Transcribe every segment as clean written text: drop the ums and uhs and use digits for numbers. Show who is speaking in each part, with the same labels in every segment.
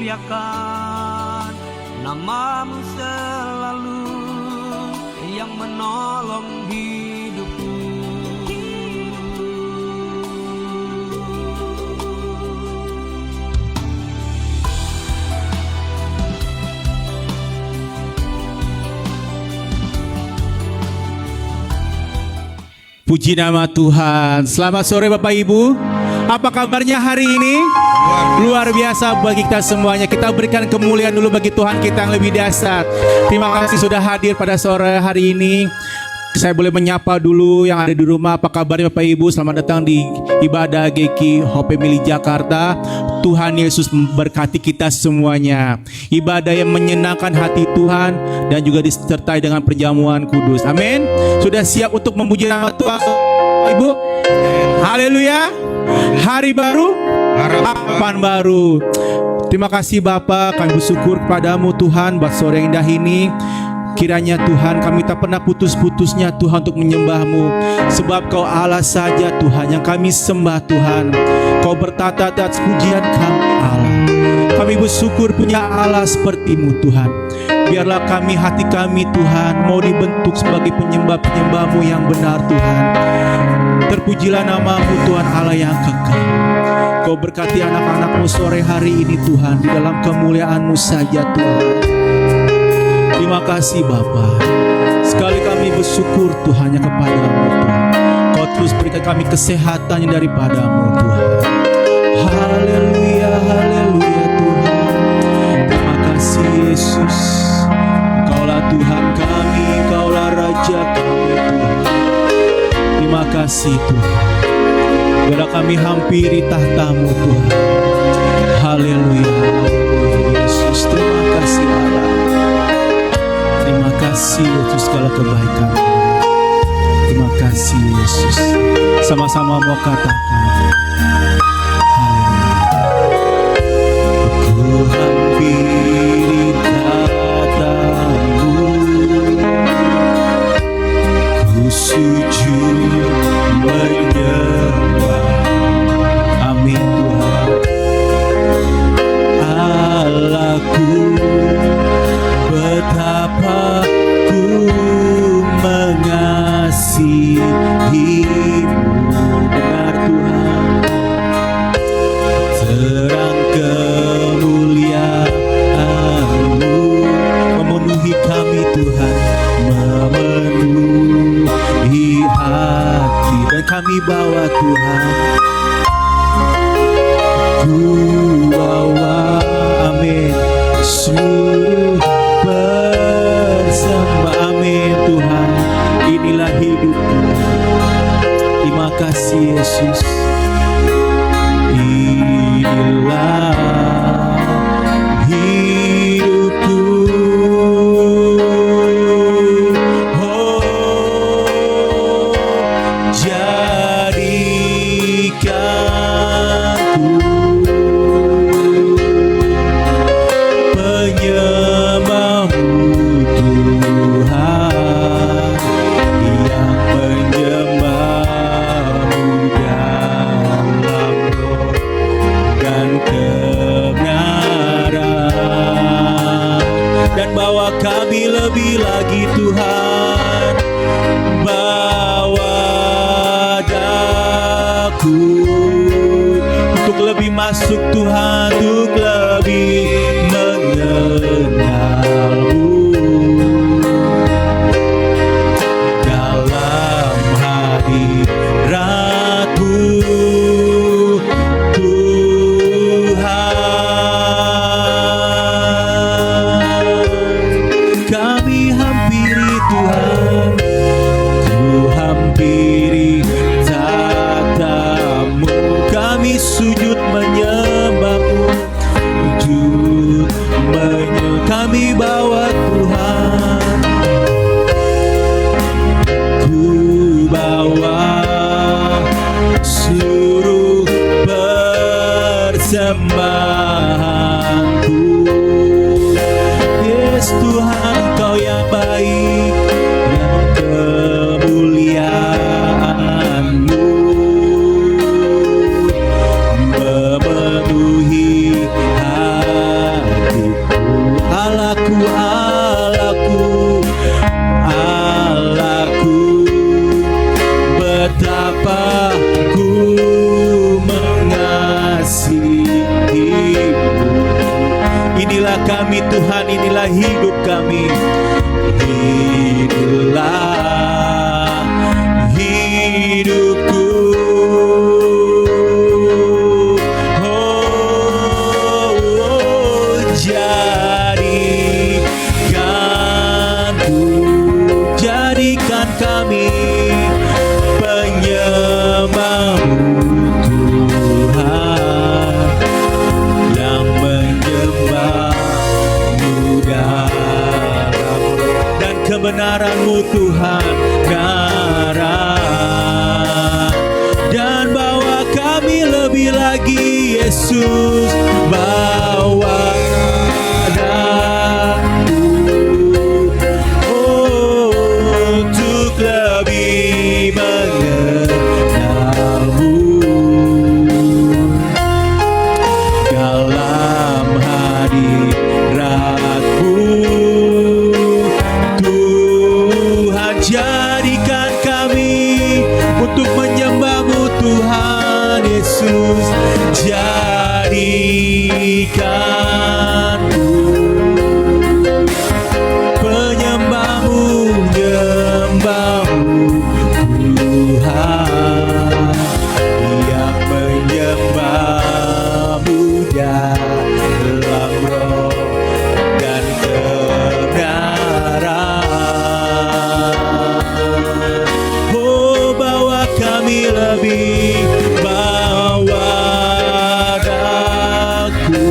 Speaker 1: muliakan nama-Mu selalu yang menolong hidupku.
Speaker 2: Puji nama Tuhan. Selamat sore Bapak Ibu. Apa kabarnya hari ini? Luar biasa bagi kita semuanya. Kita berikan kemuliaan dulu bagi Tuhan kita yang lebih dahsyat. Terima kasih sudah hadir pada sore hari ini. Saya boleh menyapa dulu yang ada di rumah. Apa kabarnya Bapak Ibu? Selamat datang di ibadah GKI Hope Family Jakarta. Tuhan Yesus memberkati kita semuanya. Ibadah yang menyenangkan hati Tuhan dan juga disertai dengan perjamuan kudus. Amin. Sudah siap untuk memuji nama Tuhan, Ibu? Haleluya. Hari baru, harapan baru. Terima kasih Bapa, kami bersyukur kepadamu Tuhan buat sore yang indah ini. Kiranya Tuhan kami tak pernah putus-putusnya Tuhan untuk menyembah-Mu. Sebab Kau Allah saja Tuhan yang kami sembah Tuhan. Kau bertata atas pujian kami Allah. Kami bersyukur punya Allah seperti-Mu Tuhan. Biarlah kami, hati kami Tuhan mau dibentuk sebagai penyembah-penyembah-Mu yang benar Tuhan. Terpujilah nama-Mu Tuhan Allah yang kekal. Kau berkati anak-anak-Mu sore hari ini Tuhan. Di dalam kemuliaan-Mu saja Tuhan. Terima kasih Bapa. Sekali kami bersyukur Tuhan hanya kepadamu Tuhan. Kau terus berikan kami kesehatan yang daripadamu Tuhan. Haleluya, haleluya Tuhan. Terima kasih Yesus. Kaulah Tuhan kami, Kaulah Raja kami Tuhan. Terima kasih Tuhan. Biarlah kami hampiri tahta-Mu Tuhan. Haleluya, Yesus. Terima kasih Allah. Terima kasih untuk segala kebaikan. Terima kasih Yesus. Sama-sama mau katakan haleluya. Ku hampiri tahta-Mu, ku sujud menyembah. Amin Tuhan. Allahku, betapa ku mengasihi-Mu. Benar Tuhan. Terang kemuliaan-Mu memenuhi kami Tuhan, memenuhi hati. Dan kami bawa Tuhan, ku bawa, amin, seluruh bersama, amin Tuhan. Inilah hidupku. Terima kasih Yesus. Inilah hidupku. Oh, jadikanku penyembah-Mu Tuhan, yang menyembah-Mu dalam roh dan kebenaran. Dan bawa kami lebih lagi Tuhan, bawa daku untuk lebih masuk Tuhan, untuk lebih mengenal-Mu dalam hadirat-Mu Tuhan. Kami hampiri Tuhan, ku hampiri tahta-Mu. Kami sujud menyembah-Mu, sujud menyembah. Kami bawa Tuhan, ku bawa seluruh persembahanku. Yes Tuhan, Kau yang baik, yang kemuliaan-Mu memenuhi hati. Bapa, ku mengasihimu. Inilah kami Tuhan, inilah hidup kami. Inilah hidupku. Jadikan kami penyembah-Mu Tuhan, yang menyembah-Mu dalam dan kebenaran-Mu Tuhan darah. Dan bawa kami lebih lagi Yesus, bawa jadikan kami untuk menyembah-Mu Tuhan Yesus. Jadikan penyembah-Mu, nyembah-Mu Tuhan, yang menyembah-Mu dalam roh dan kebenaran. Oh, bawa kami lebih, bawa aku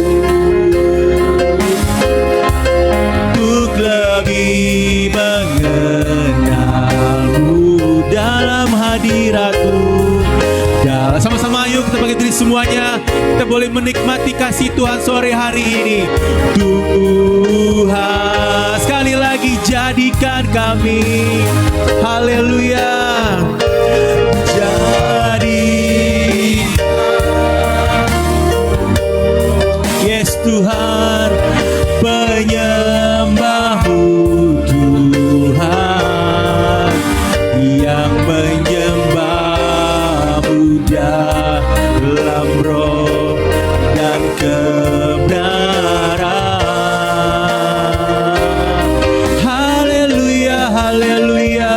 Speaker 2: untuk lebih mengenal-Mu dalam hadirat-Mu. Sama-sama yuk kita bagi diri semuanya, kita boleh menikmati kasih Tuhan sore hari ini. Tuhan, sekali lagi jadikan kami, haleluya, yes Tuhan, penyembah-Mu Tuhan, yang menyembah-Mu dalam roh dan kebenaran. Haleluya, haleluya,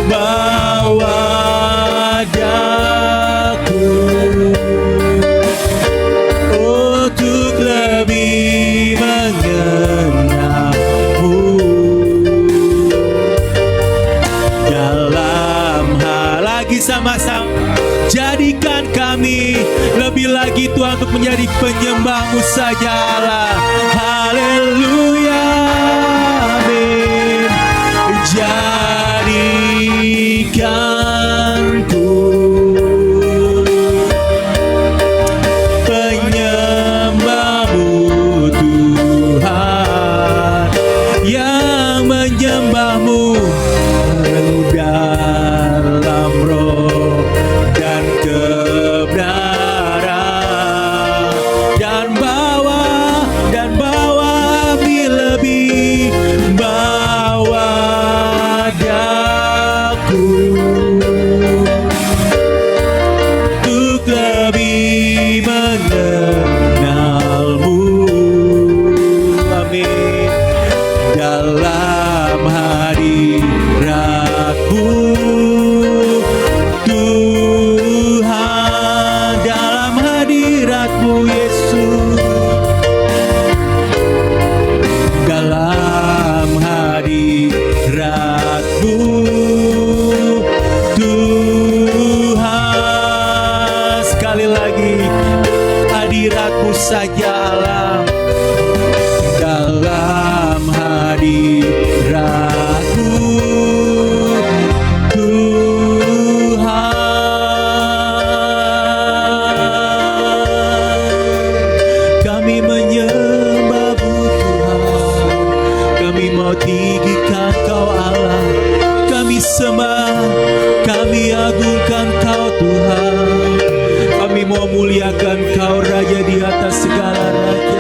Speaker 2: bawa daku untuk lebih mengenal-Mu dalam hal. Lagi sama-sama, jadikan kami lebih lagi Tuhan untuk menjadi penyembah-Mu saja Allah. Haleluya, amin. Jadikanku penyembah-Mu Tuhan, yang menyembah-Mu dalam roh dan kebenaran. Dan bawa lebih, bawa daku untuk lebih mengenal-Mu, amin, dalam hadirat-Mu Tuhan, dalam hadirat-Mu Yesus, dalam hadirat-Mu Tuhan. Sekali lagi, hadirat-Mu saja Allah, dalam hadirat-Mu Tuhan. Kami menyembah-Mu Tuhan, kami mau tinggikan Kau Allah, kami sembah, kami agungkan Kau Tuhan, kami mau muliakan Kau Raja di atas segala raja.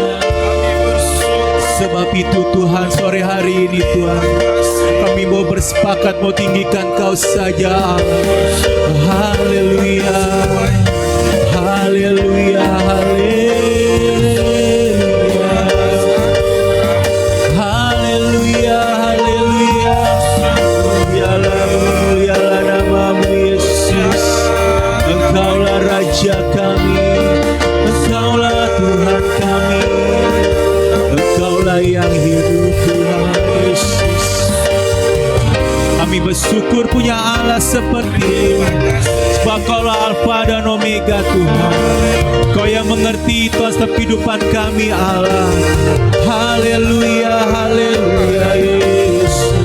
Speaker 2: bersepakat mau tinggikan Kau saja Allah. Haleluya, haleluya, haleluya, haleluya, haleluya. Mulialah namamu Yesus. Engkaulah Raja kami, Engkaulah Tuhan kami, Engkaulah yang hidup Tuhan Yesus. Kami bersyukur punya Allah seperti sebab Kaulah Alfa dan Omega Tuhan. Kau yang mengerti Tuhan setiap kehidupan kami Allah. Haleluya, haleluya Yesus.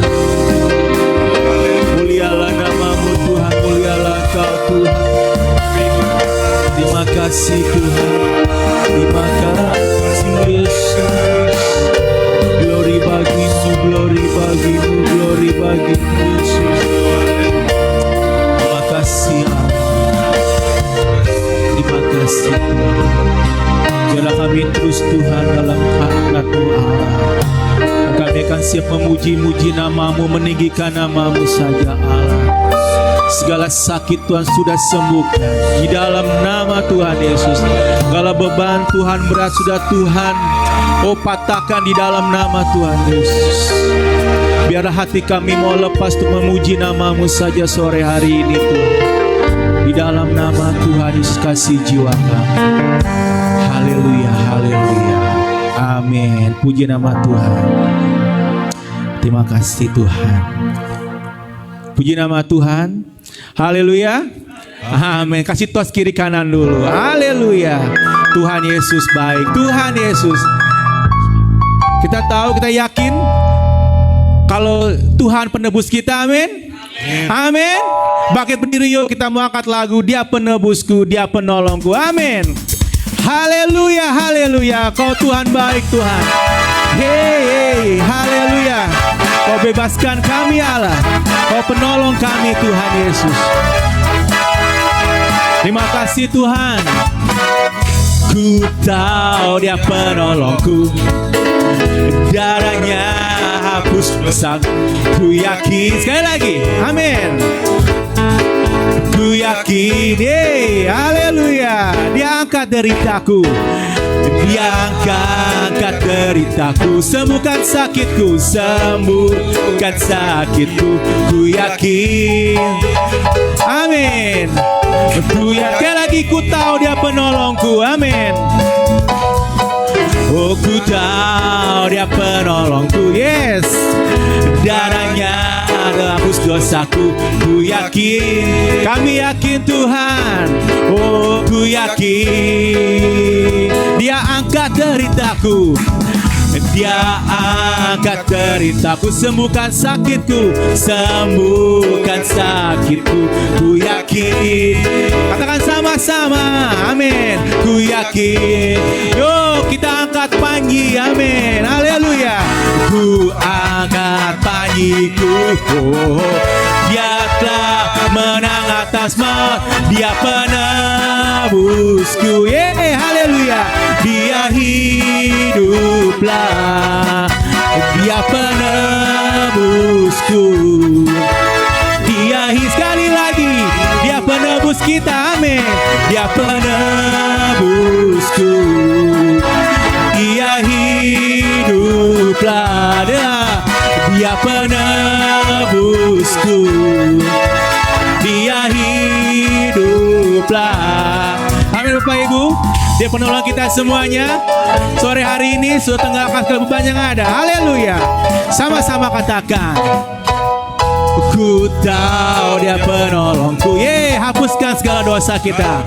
Speaker 2: Mulialah namamu Tuhan, mulialah Kau Tuhan. Terima kasih Tuhan, terima kasih Yesus. Glory bagimu, glory bagimu, glory bagimu Yesus. Terima kasih Allah, terima kasih Tuhan. Biarlah kami terus Tuhan dalam hadirat-Mu Allah. Kami akan siap memuji-muji namamu, meninggikan namamu saja Allah. Segala sakit Tuhan sudah sembuhkan di dalam nama Tuhan Yesus. Segala beban Tuhan berat sudah Tuhan patahkan di dalam nama Tuhan Yesus. Biarlah hati kami mau lepas untuk memuji namamu saja sore hari ini Tuhan. Di dalam nama Tuhan Yesus kasih jiwa kami. Haleluya, haleluya. Amin. Puji nama Tuhan. Terima kasih Tuhan. Puji nama Tuhan. Haleluya. Amin. Kasih tos kiri kanan dulu. Haleluya. Tuhan Yesus baik. Tuhan Yesus. Kita tahu, kita yakin kalau Tuhan penebus kita. Amin. Amin. Bangkit berdiri yuk, kita mau angkat lagu Dia Penebusku, Dia Penolongku. Amin. Haleluya, haleluya. Kau Tuhan baik Tuhan. Hey, haleluya. Kau bebaskan kami Allah. Kau penolong kami Tuhan Yesus. Terima kasih Tuhan. Ku tahu Dia penolongku, darahnya hapus dosa. Ku yakin, sekali lagi, amin. Ku yakin, haleluya. Dia angkat deritaku, Dia angkat deritaku, sembuhkan sakitku, sembuhkan sakitku. Ku yakin, amin. Ku yakin lagi, ku tahu Dia penolongku, amin. Oh, ku tahu Dia penolongku, yes. Darahnya hapus dosaku. Ku yakin, kami yakin Tuhan. Oh, ku yakin Dia angkat deritaku, Dia angkat deritaku, sembuhkan sakitku, sembuhkan sakitku. Ku yakin, katakan sama-sama, amin. Ku yakin, yuk kita angkat panji, amin, haleluya. Ku angkat panjiku, Dia telah menang atas maut, Dia penebusku, haleluya. Dia hiduplah, Dia penebusku. Dia sekali lagi, Dia penebus kita, amin. Dia penebusku, Dia hiduplah, Dia penebusku, Dia hiduplah. Amin Bapak Ibu. Dia penolong kita semuanya. Sore hari ini sudah tenggelamkan segala beban yang ada. Haleluya. Sama-sama katakan. Ku tahu Dia penolongku, hapuskan segala dosa kita.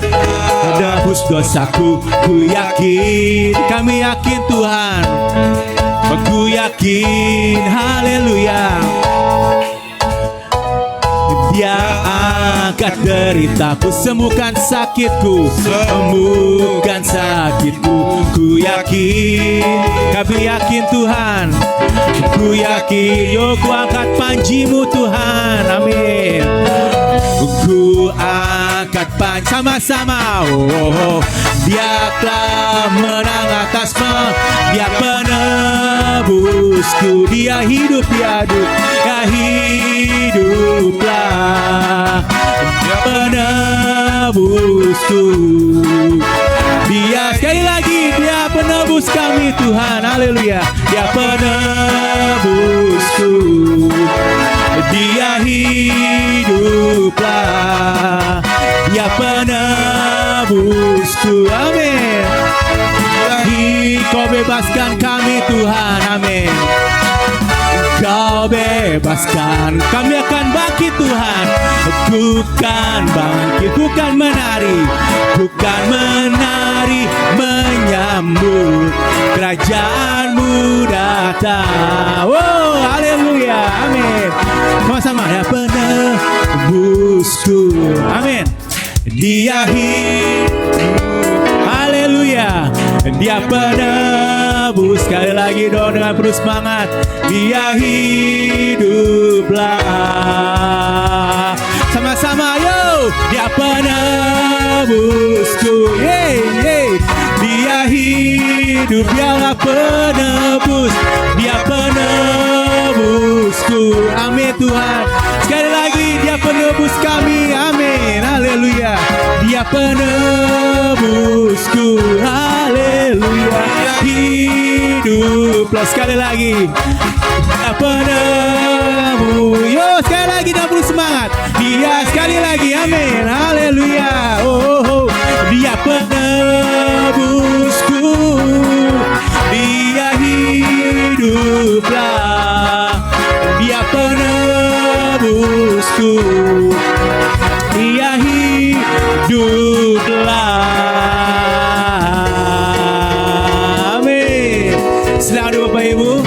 Speaker 2: Hapus dosaku. Ku yakin, kami yakin Tuhan. Ku yakin, haleluya. Dia angkat deritaku, sembuhkan sakitku, sembuhkan sakitku. Ku yakin, kami yakin Tuhan. Ku yakin, yuk ku angkat panjimu Tuhan, amin. Ku angkat angkat sama-sama. Oh, Dia telah menang atasmu, Dia penebusku, Dia hidup, Dia hiduplah, Dia penebusku. Dia sekali lagi, Dia penebus kami Tuhan, haleluya. Dia penebusku, Dia hiduplah, Dia penebusku, amin. Kau bebaskan kami Tuhan, amin. Kau bebaskan, kami akan bangkit Tuhan. Bukan bangkit, bukan menari, menyambut kerajaan-Mu datang. Oh, haleluya, amin. Sama-sama, ya penebusku, amin. Dia hidup, haleluya. Dia penebus, sekali lagi dong dengan penuh semangat. Dia hiduplah, sama-sama yo. Dia penebusku, Dia hidup, Dialah penebus, Dia penebusku, amin Tuhan. Sekali lagi, Dia penebus kami, amin, haleluya. Dia penebusku, haleluya. Hiduplah, sekali lagi. Dia penebus, yo sekali lagi, dah perlu semangat. Dia sekali lagi, amin, haleluya. Oh, Dia penebusku, Dia hiduplah, Dia penebusku, Dia hiduplah, amin. Silakan Bapak Ibu.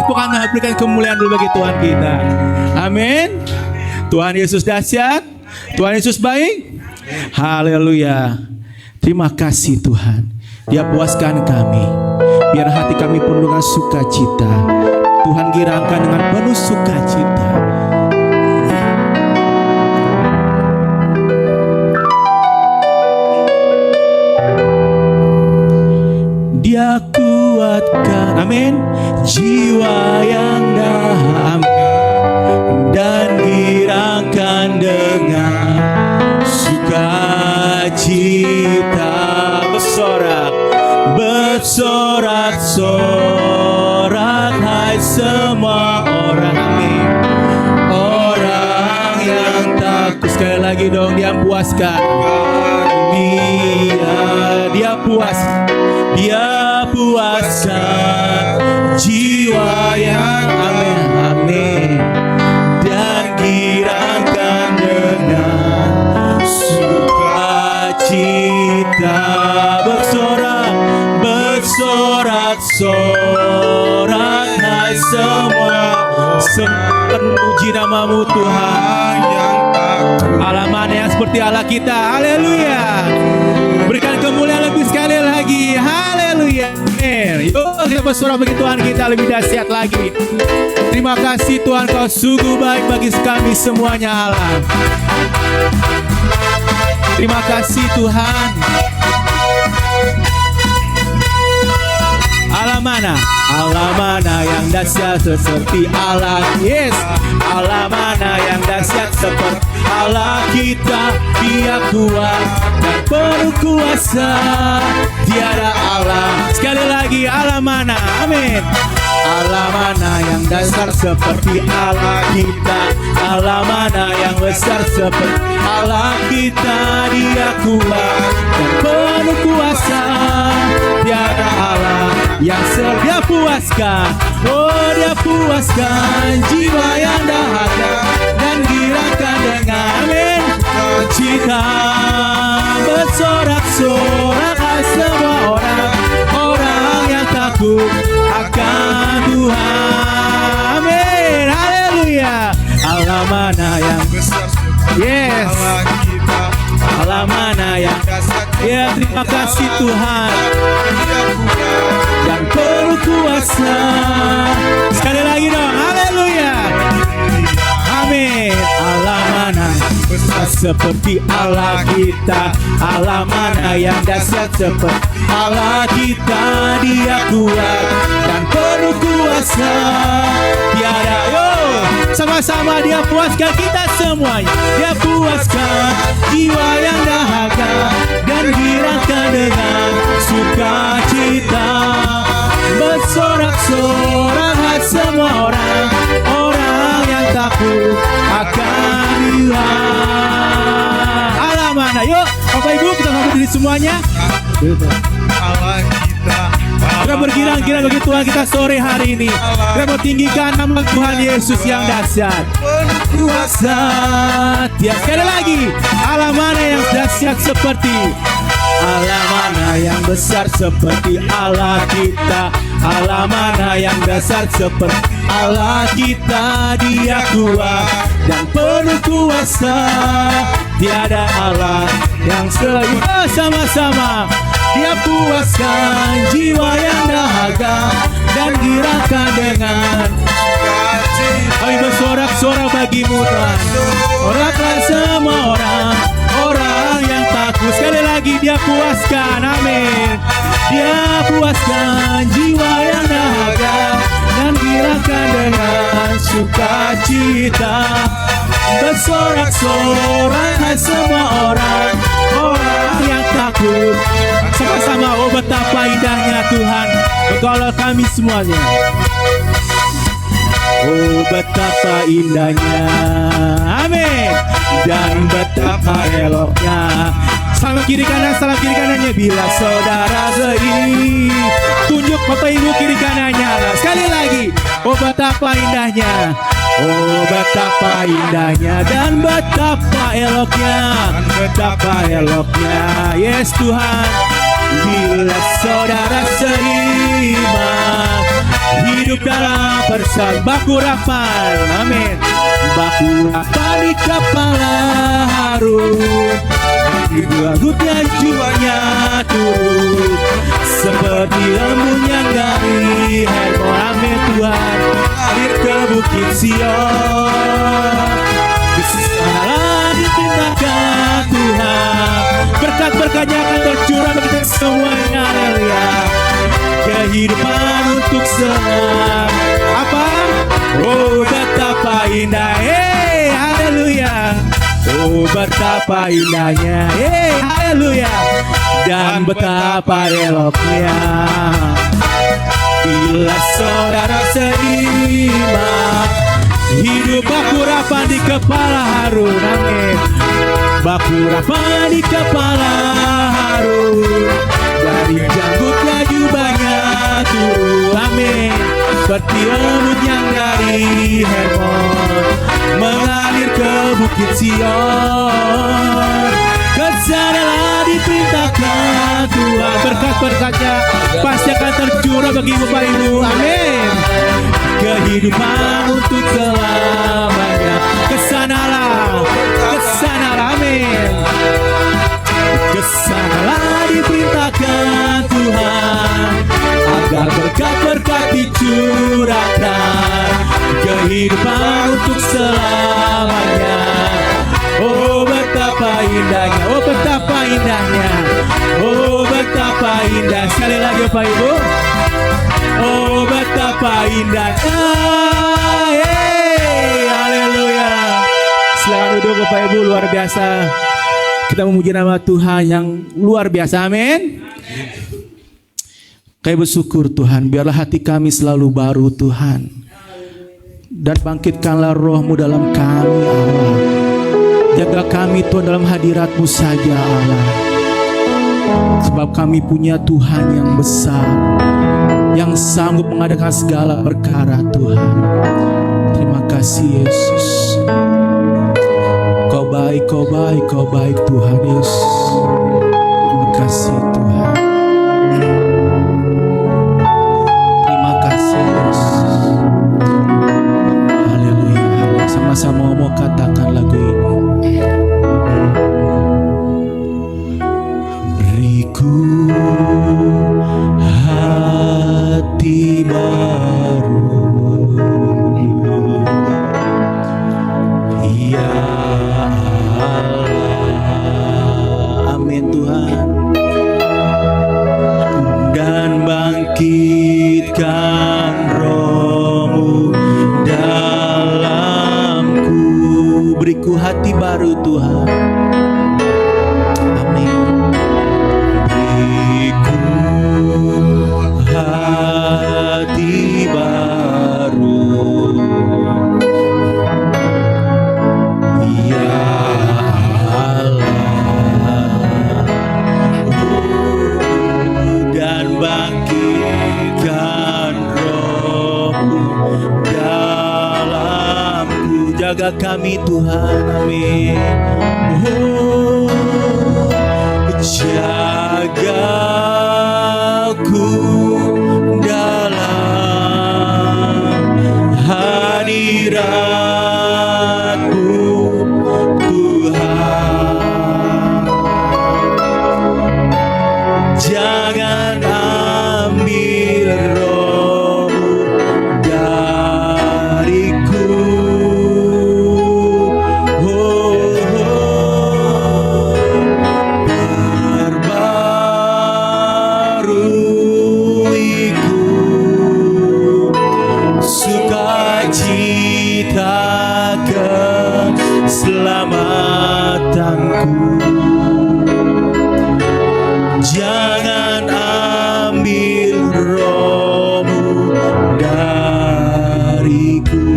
Speaker 2: Tuhan berikan kemuliaan dulu bagi Tuhan kita. Amin. Tuhan Yesus dahsyat, Tuhan Yesus baik. Haleluya. Terima kasih Tuhan. Dia puaskan kami, biar hati kami penuh dengan sukacita. Tuhan girangkan dengan penuh sukacita. Dia kuatkan, amin, jiwa yang dalam dan girangkan dengan sukacita. Bersorak-sorak, hai semua orang, amin. Orang yang takut, sekali lagi dong, Dia puaskan. Dia puaskan jiwa yang amin, dan girangkan dengan sukacita. Bersorak-sorak, hai semua, puji nama-Mu Tuhan. Allah mana yang seperti Allah kita, haleluya. Berikan kemuliaan lebih sekali lagi, haleluya. Yuk kita bersorak bagi Tuhan kita lebih dahsyat lagi. Terima kasih Tuhan, Kau sungguh baik bagi kami semuanya, Allah. Terima kasih Tuhan. Allah mana yang dahsyat seperti Allah, yes. Allah mana yang dahsyat seperti Allah kita. Dia kuat dan penuh kuasa, tiada Allah. Sekali lagi, Allah mana, amin. Allah mana yang dasar seperti Allah kita. Allah mana yang besar seperti Allah kita. Dia kuat dan penuh kuasa, tiada Allah yang Dia puaskan. Oh, Dia puaskan jiwa yang dahaga dan girangkan dengan, amin, cita. Bersorak-sorak semua orang yang takut akan Tuhan, amin, haleluya. Allah mana yang besar, yes. Allah mana yang, ya terima kasih Tuhan, dan penuh kuasa. Sekali lagi dong, haleluya, amin. Amin. Allah mana besar seperti Allah kita, Allah mana yang dahsyat seperti Allah kita. Dia kuat dan penuh kuasa, tiada sama-sama dia puaskan kita semuanya. Dia puaskan jiwa yang dahaga dan girakan dengan sukacita. Bersorak-sorak semua orang yang takut akan Dia. Allah mana? Yuk Bapak Ibu kita sambut diri semuanya.
Speaker 3: Allah kita.
Speaker 2: Kita bergirang-girang bagi Tuhan kita sore hari ini. Kita mau tinggikan nama Tuhan Yesus yang dahsyat, kuasa. Tiap sekali lagi, Allah mana yang dahsyat seperti Allah mana yang besar seperti Allah kita, Allah mana yang dasar seperti Allah kita. Dia kuat dan penuh kuasa, tiada Allah yang selain. Sama-sama Dia puaskan jiwa yang dahaga dan girakan dengan kami bersorak-sorak bagimu Tuhan. Soraklah semua orang yang takut. Sekali lagi Dia puaskan, amin. Dia puaskan jiwa yang dahaga dan girakan dengan sukacita. Bersorak-sorak semua orang yang takut. Sama-sama, oh betapa indahnya Tuhan mengolok kami semuanya. Oh betapa indahnya, amin. Dan betapa eloknya. Salam kiri kanannya bila saudara seiring. Tunjuk Bapak Ibu kiri kanannya. Sekali lagi, oh betapa indahnya. Oh betapa indahnya dan betapa eloknya. Betapa eloknya, yes Tuhan. Bila saudara seiman hidup dalam bersama bakurapan, amin. Bakurapan di kepala Harun, rambutnya jiwanya turun seperti embun yang dari Hermon, amin Tuhan. Alir ke bukit Sion, kesanalah diperintahkan Tuhan. Berkat-berkatnya akan tercurah bagi kita semuanya, haleluya. Kehidupan untuk semua. Apa? Oh betapa indah, haleluya. Oh betapa indahnya, haleluya. Dan betapa eloknya bila saudara seiman hidup bakurapan di kepala Harun, amin. Bakurapan di kepala Harun, dari janggutnya jubahnya turun, amin. Seperti embun yang dari Hermon mengalir ke bukit Sion. Kesanalah diperintahkan Tuhan. Berkat-berkatnya pasti akan tercurah bagi Bapak Ibu, amin. Kehidupan untuk selamanya. Kesanalah, amin. Kesanalah diperintahkan Tuhan, agar berkat-berkat dicurahkan. Kehidupan untuk selamanya. Oh betapa indahnya, oh betapa indahnya, oh betapa indah. Sekali lagi Bapak Ibu. Oh betapa indahnya, haleluya. Silakan duduk Bapak Ibu, luar biasa. Kita memuji nama Tuhan yang luar biasa, amin. Kami bersyukur Tuhan, biarlah hati kami selalu baru Tuhan. Dan bangkitkanlah roh-Mu dalam kami Allah. Jaga kami Tuhan dalam hadirat-Mu saja Allah. Sebab kami punya Tuhan yang besar, yang sanggup mengadakan segala perkara Tuhan. Terima kasih Yesus. Kau baik, Kau baik, Kau baik Tuhan Yesus. Terima kasih Tuhan. Terima kasih Yesus. Haleluya. Sama-sama mau katakan lagu ini. Beriku hati baru jaga kami Tuhan, amin. Oh, jaga ku dalam hadirat-Mu Tuhan. Jangan ambil Roh-Mu dariku. Perbaruiku sukacita keselamatanku. Jangan ambil Roh-Mu dariku.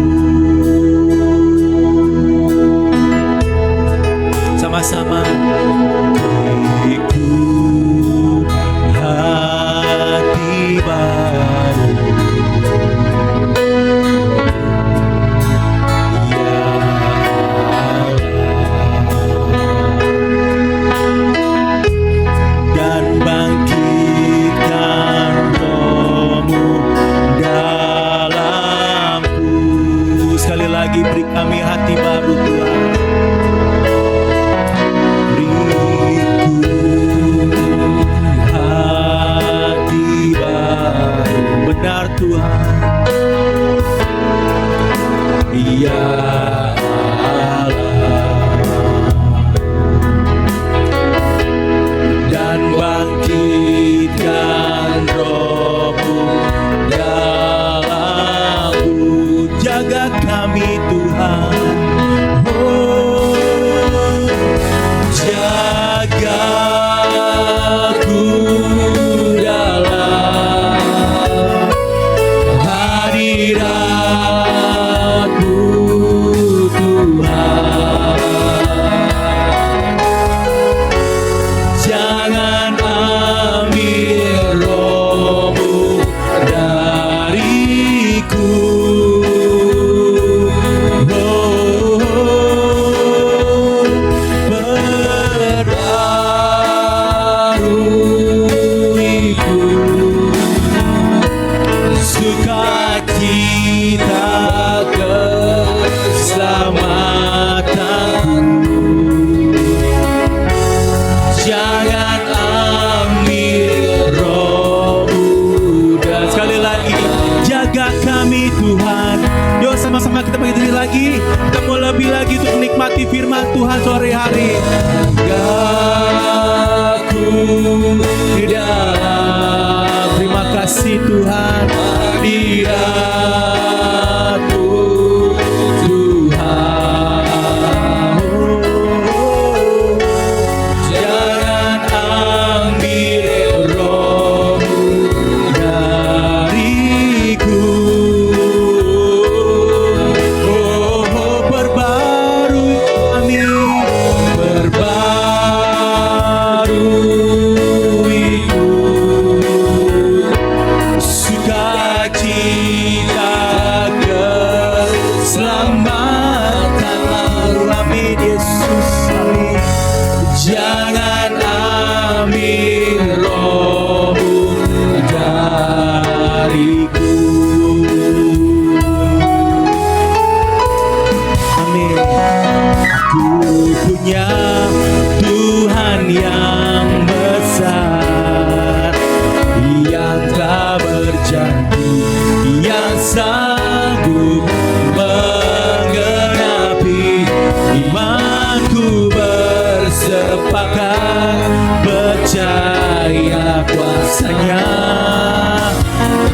Speaker 2: Sama-sama. Beriku hati baru, ya Allah, dan bangkitkan Roh-Mu dalamku. Sekali lagi, beri kami hati baru Tuhan. Hati baru, benar Tuhan, ya Allah, dan bangkitkan Roh-Mu dalamku. Jaga kami Tuhan, oh, jaga ku dalam hadirat-Mu Tuhan. Jangan ambil Roh-Mu dariku. Perbaruiku sukacita keselamatanku. Jangan ambil Roh-Mu. Dan sekali lagi, jaga kami Tuhan. Yuk sama-sama kita bagi diri lagi. Kita mau lebih lagi untuk menikmati firman Tuhan sore hari. Jagaku di dalam, terima kasih Tuhan, hadirat-Mu Tuhan. Oh, jangan ambil Roh-Mu dariku. Oh, perbarui kami, perbaruiku sukacita keselamatan. Amin Yesus, amin. Jangan ambil Roh-Mu dariku. Amin. Aku punya Tuhan yang besar, yang tak berjanji, yang sanggup menggenapi imanku. Bersepakat percaya kuasa-Nya.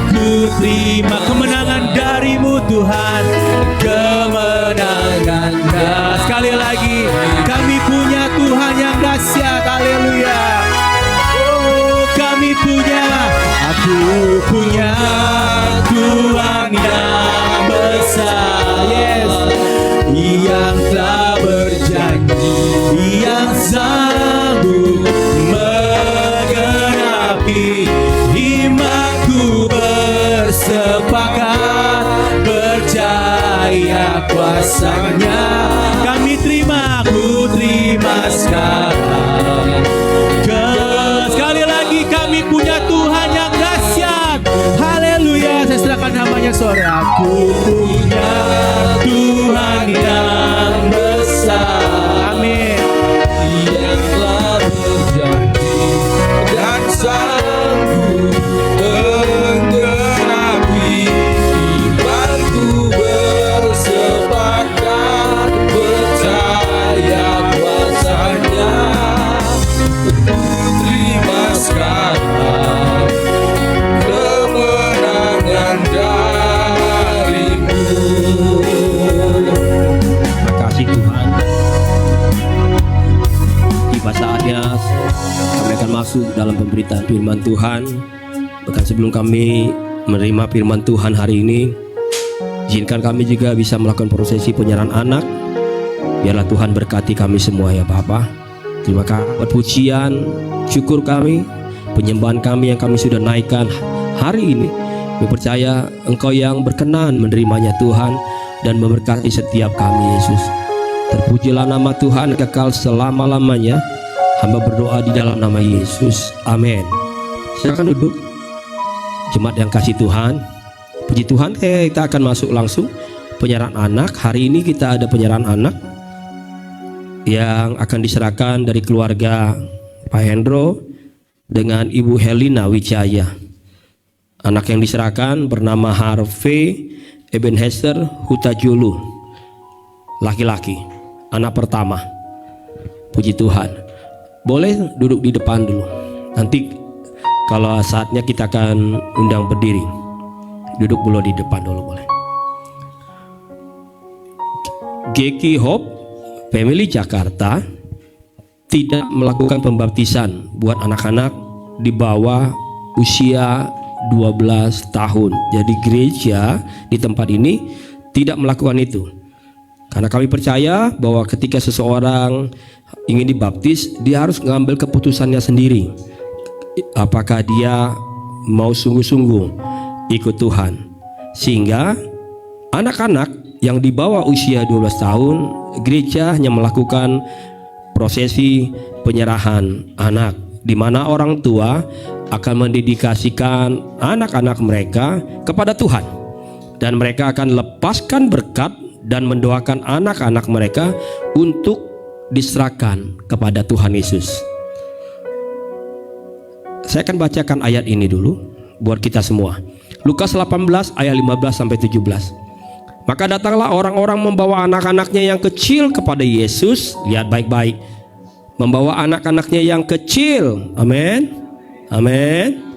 Speaker 2: Ku terima kemenangan dari-Mu Tuhan, kemenangan. Sekali lagi, kami punya Tuhan yang dahsyat, haleluya. Oh, kami punya, aku punya Tuhan yang besar, yes, yang telah berjanji, yang sanggup menggenapi imanku. Bersepakat percaya kuasa-Nya. sekarang. Sekali lagi kami punya Tuhan yang dahsyat. Haleluya. Saya serahkan namanya sore. Aku punya Tuhan yang besar. Amin.
Speaker 4: Yang telah berjanji dan sanggup menggenapi imanku, bersepakat percaya kuasanya. Terima sekarang kemenangan darimu.
Speaker 5: Terima kasih Tuhan. Tiba saatnya kami akan masuk dalam pemberitaan firman Tuhan. Bahkan sebelum kami menerima firman Tuhan hari ini, izinkan kami juga bisa melakukan prosesi penyerahan anak. Biarlah Tuhan berkati kami semua ya Bapa. Terima kasih buat pujian, syukur kami, penyembahan kami yang kami sudah naikkan hari ini. Kami percaya Engkau yang berkenan menerimanya Tuhan dan memberkati setiap kami Yesus. Terpujilah nama Tuhan kekal selama-lamanya. Hamba berdoa di dalam nama Yesus. Amin. Silakan duduk. Jemaat yang kasih Tuhan, puji Tuhan, kita akan masuk langsung penyerahan anak. Hari ini kita ada penyerahan anak yang akan diserahkan dari keluarga Pak Hendro dengan Ibu Helena Wijaya. Anak yang diserahkan bernama Harvey Ebenezer Hutajulu, laki-laki, anak pertama. Puji Tuhan. Boleh duduk di depan dulu. Nanti kalau saatnya kita akan undang berdiri. Duduk dulu di depan dulu boleh. Geki Hope Family Jakarta tidak melakukan pembaptisan buat anak-anak di bawah usia 12 tahun. Jadi gereja di tempat ini tidak melakukan itu. Karena kami percaya bahwa ketika seseorang ingin dibaptis, dia harus mengambil keputusannya sendiri. Apakah dia mau sungguh-sungguh ikut Tuhan. Sehingga anak-anak yang di bawah usia 12 tahun, gereja hanya melakukan prosesi penyerahan anak, di mana orang tua akan mendedikasikan anak-anak mereka kepada Tuhan. Dan mereka akan lepaskan berkat dan mendoakan anak-anak mereka untuk diserahkan kepada Tuhan Yesus. Saya akan bacakan ayat ini dulu buat kita semua. Lukas 18 ayat 15 sampai 17. Maka datanglah orang-orang membawa anak-anaknya yang kecil kepada Yesus. Lihat baik-baik. Membawa anak-anaknya yang kecil. Amin. Amin.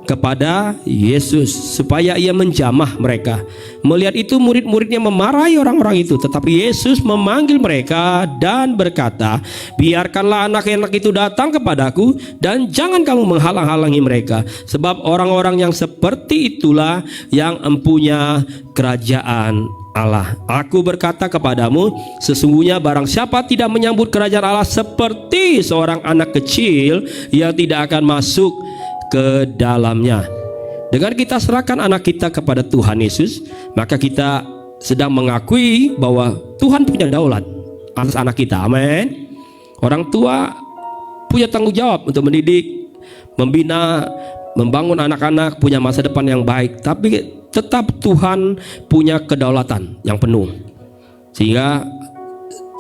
Speaker 5: Kepada Yesus supaya ia menjamah mereka. Melihat itu murid-muridnya memarahi orang-orang itu, tetapi Yesus memanggil mereka dan berkata, biarkanlah anak-anak itu datang kepadaku dan jangan kamu menghalang-halangi mereka, sebab orang-orang yang seperti itulah yang empunya kerajaan Allah. Aku berkata kepadamu, sesungguhnya barang siapa tidak menyambut kerajaan Allah seperti seorang anak kecil, ia tidak akan masuk ke dalamnya. Dengan kita serahkan anak kita kepada Tuhan Yesus, maka kita sedang mengakui bahwa Tuhan punya daulat atas anak kita. Amin. Orang tua punya tanggung jawab untuk mendidik, membina, membangun anak-anak punya masa depan yang baik, tapi tetap Tuhan punya kedaulatan yang penuh. Sehingga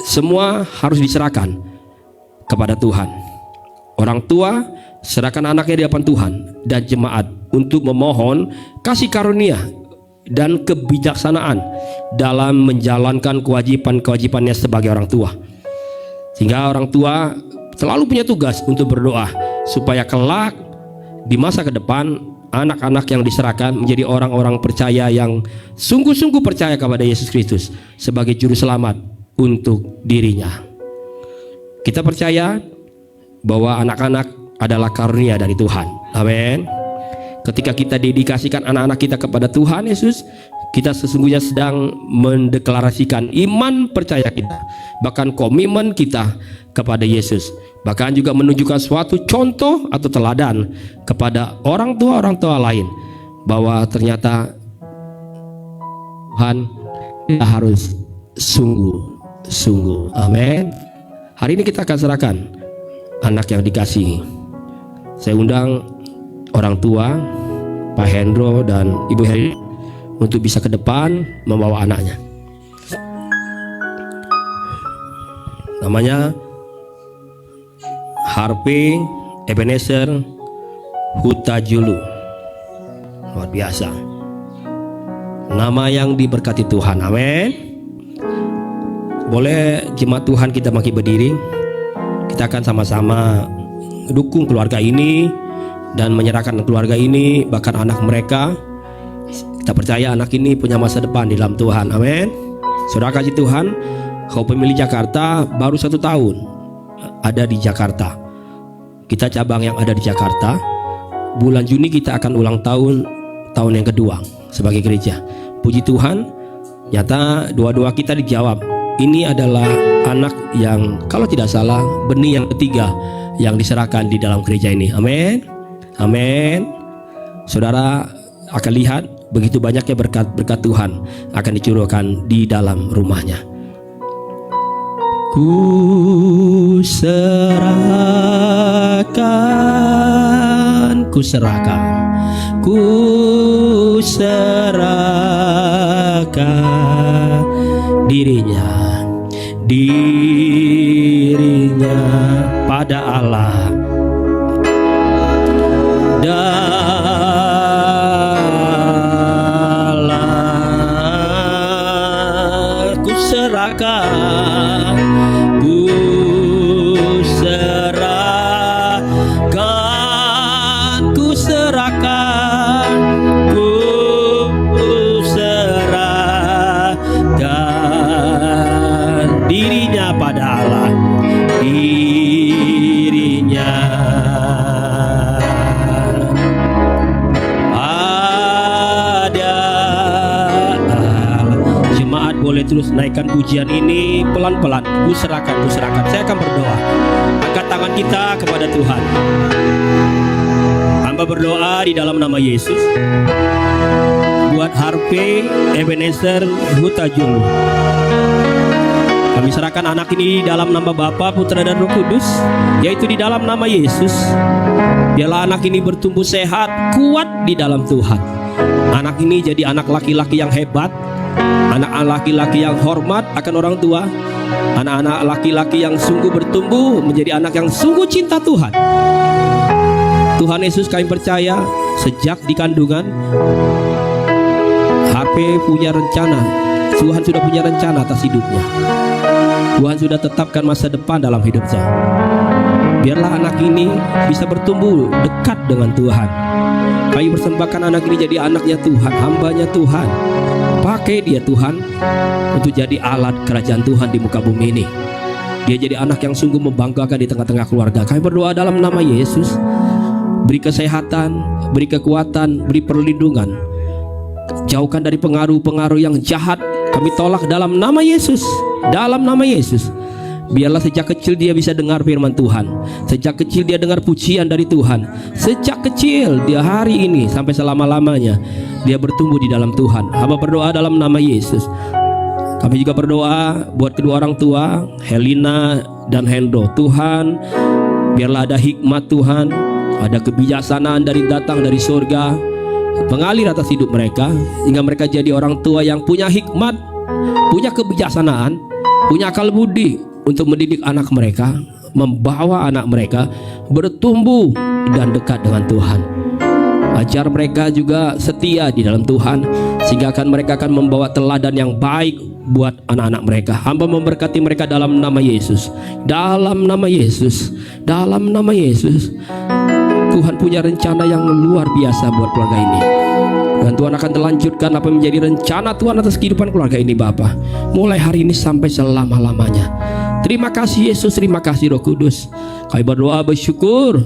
Speaker 5: semua harus diserahkan kepada Tuhan. Orang tua serahkan anaknya di hadapan Tuhan dan jemaat untuk memohon kasih karunia dan kebijaksanaan dalam menjalankan kewajiban-kewajibannya sebagai orang tua. Sehingga orang tua selalu punya tugas untuk berdoa supaya kelak di masa ke depan anak-anak yang diserahkan menjadi orang-orang percaya yang sungguh-sungguh percaya kepada Yesus Kristus sebagai juru selamat untuk dirinya. Kita percaya bahwa anak-anak adalah karunia dari Tuhan. Amin. Ketika kita dedikasikan anak-anak kita kepada Tuhan Yesus, kita sesungguhnya sedang mendeklarasikan iman percaya kita, bahkan komitmen kita kepada Yesus, bahkan juga menunjukkan suatu contoh atau teladan kepada orang tua lain bahwa ternyata Tuhan kita harus sungguh-sungguh. Amin. Hari ini kita akan serahkan anak yang dikasihi. Saya undang orang tua, Pak Hendro dan Ibu Heri, untuk bisa ke depan membawa anaknya. Namanya Harvey Ebenezer Hutajulu. Luar biasa. Nama yang diberkati Tuhan. Amin. Boleh jemaat Tuhan kita makin berdiri. Kita akan sama-sama dukung keluarga ini dan menyerahkan keluarga ini, bahkan anak mereka. Kita percaya anak ini punya masa depan di dalam Tuhan. Amin. Saudara kasih Tuhan, Hope Family Jakarta baru 1 tahun ada di Jakarta. Kita cabang yang ada di Jakarta. Bulan Juni kita akan ulang tahun yang kedua sebagai gereja. Puji Tuhan, nyata doa-doa kita dijawab. Ini adalah anak yang kalau tidak salah benih yang ketiga yang diserahkan di dalam gereja ini. Amin. Amin. Saudara akan lihat begitu banyaknya berkat Tuhan akan dicurahkan di dalam rumahnya. Ku serahkan dirinya pada Allah. Ku serahkan dirinya pada Allah, dirinya pada Allah. Jemaat boleh terus naikkan pujian ini pelan-pelan. Ku serahkan. Saya akan berdoa. Angkat tangan kita kepada Tuhan. Hamba berdoa di dalam nama Yesus buat Harvey Ebenezer Hutajulu. Kami serahkan anak ini dalam nama Bapa, Putra dan Roh Kudus, yaitu di dalam nama Yesus. Biarlah anak ini bertumbuh sehat, kuat di dalam Tuhan. Anak ini jadi anak laki-laki yang hebat, anak laki-laki yang hormat akan orang tua, anak-anak laki-laki yang sungguh bertumbuh menjadi anak yang sungguh cinta Tuhan. Tuhan Yesus, kami percaya sejak di kandungan HP punya rencana. Tuhan sudah punya rencana atas hidupnya. Tuhan sudah tetapkan masa depan dalam hidupnya. Biarlah anak ini bisa bertumbuh dekat dengan Tuhan. Kami persembahkan anak ini jadi anaknya Tuhan, hambanya Tuhan. Pakai dia Tuhan untuk jadi alat kerajaan Tuhan di muka bumi ini. Dia jadi anak yang sungguh membanggakan di tengah-tengah keluarga. Kami berdoa dalam nama Yesus. Beri kesehatan, beri kekuatan, beri perlindungan. Jauhkan dari pengaruh-pengaruh yang jahat. Kami tolak dalam nama Yesus. Dalam nama Yesus. Biarlah sejak kecil dia bisa dengar firman Tuhan. Sejak kecil dia dengar pujian dari Tuhan. Sejak kecil dia hari ini sampai selama-lamanya dia bertumbuh di dalam Tuhan. Hamba berdoa dalam nama Yesus. Kami juga berdoa buat kedua orang tua, Helena dan Hendro. Tuhan, biarlah ada hikmat Tuhan, ada kebijaksanaan datang dari surga, mengalir atas hidup mereka, hingga mereka jadi orang tua yang punya hikmat, punya kebijaksanaan, punya akal budi untuk mendidik anak mereka, membawa anak mereka bertumbuh dan dekat dengan Tuhan. Ajar mereka juga setia di dalam Tuhan, sehingga mereka akan membawa teladan yang baik buat anak-anak mereka. Hamba memberkati mereka dalam nama Yesus. Dalam nama Yesus. Dalam nama Yesus. Tuhan punya rencana yang luar biasa buat keluarga ini. Dan Tuhan akan melanjutkan apa yang menjadi rencana Tuhan atas kehidupan keluarga ini, Bapa. Mulai hari ini sampai selama-lamanya. Terima kasih Yesus, terima kasih Roh Kudus. Kami berdoa bersyukur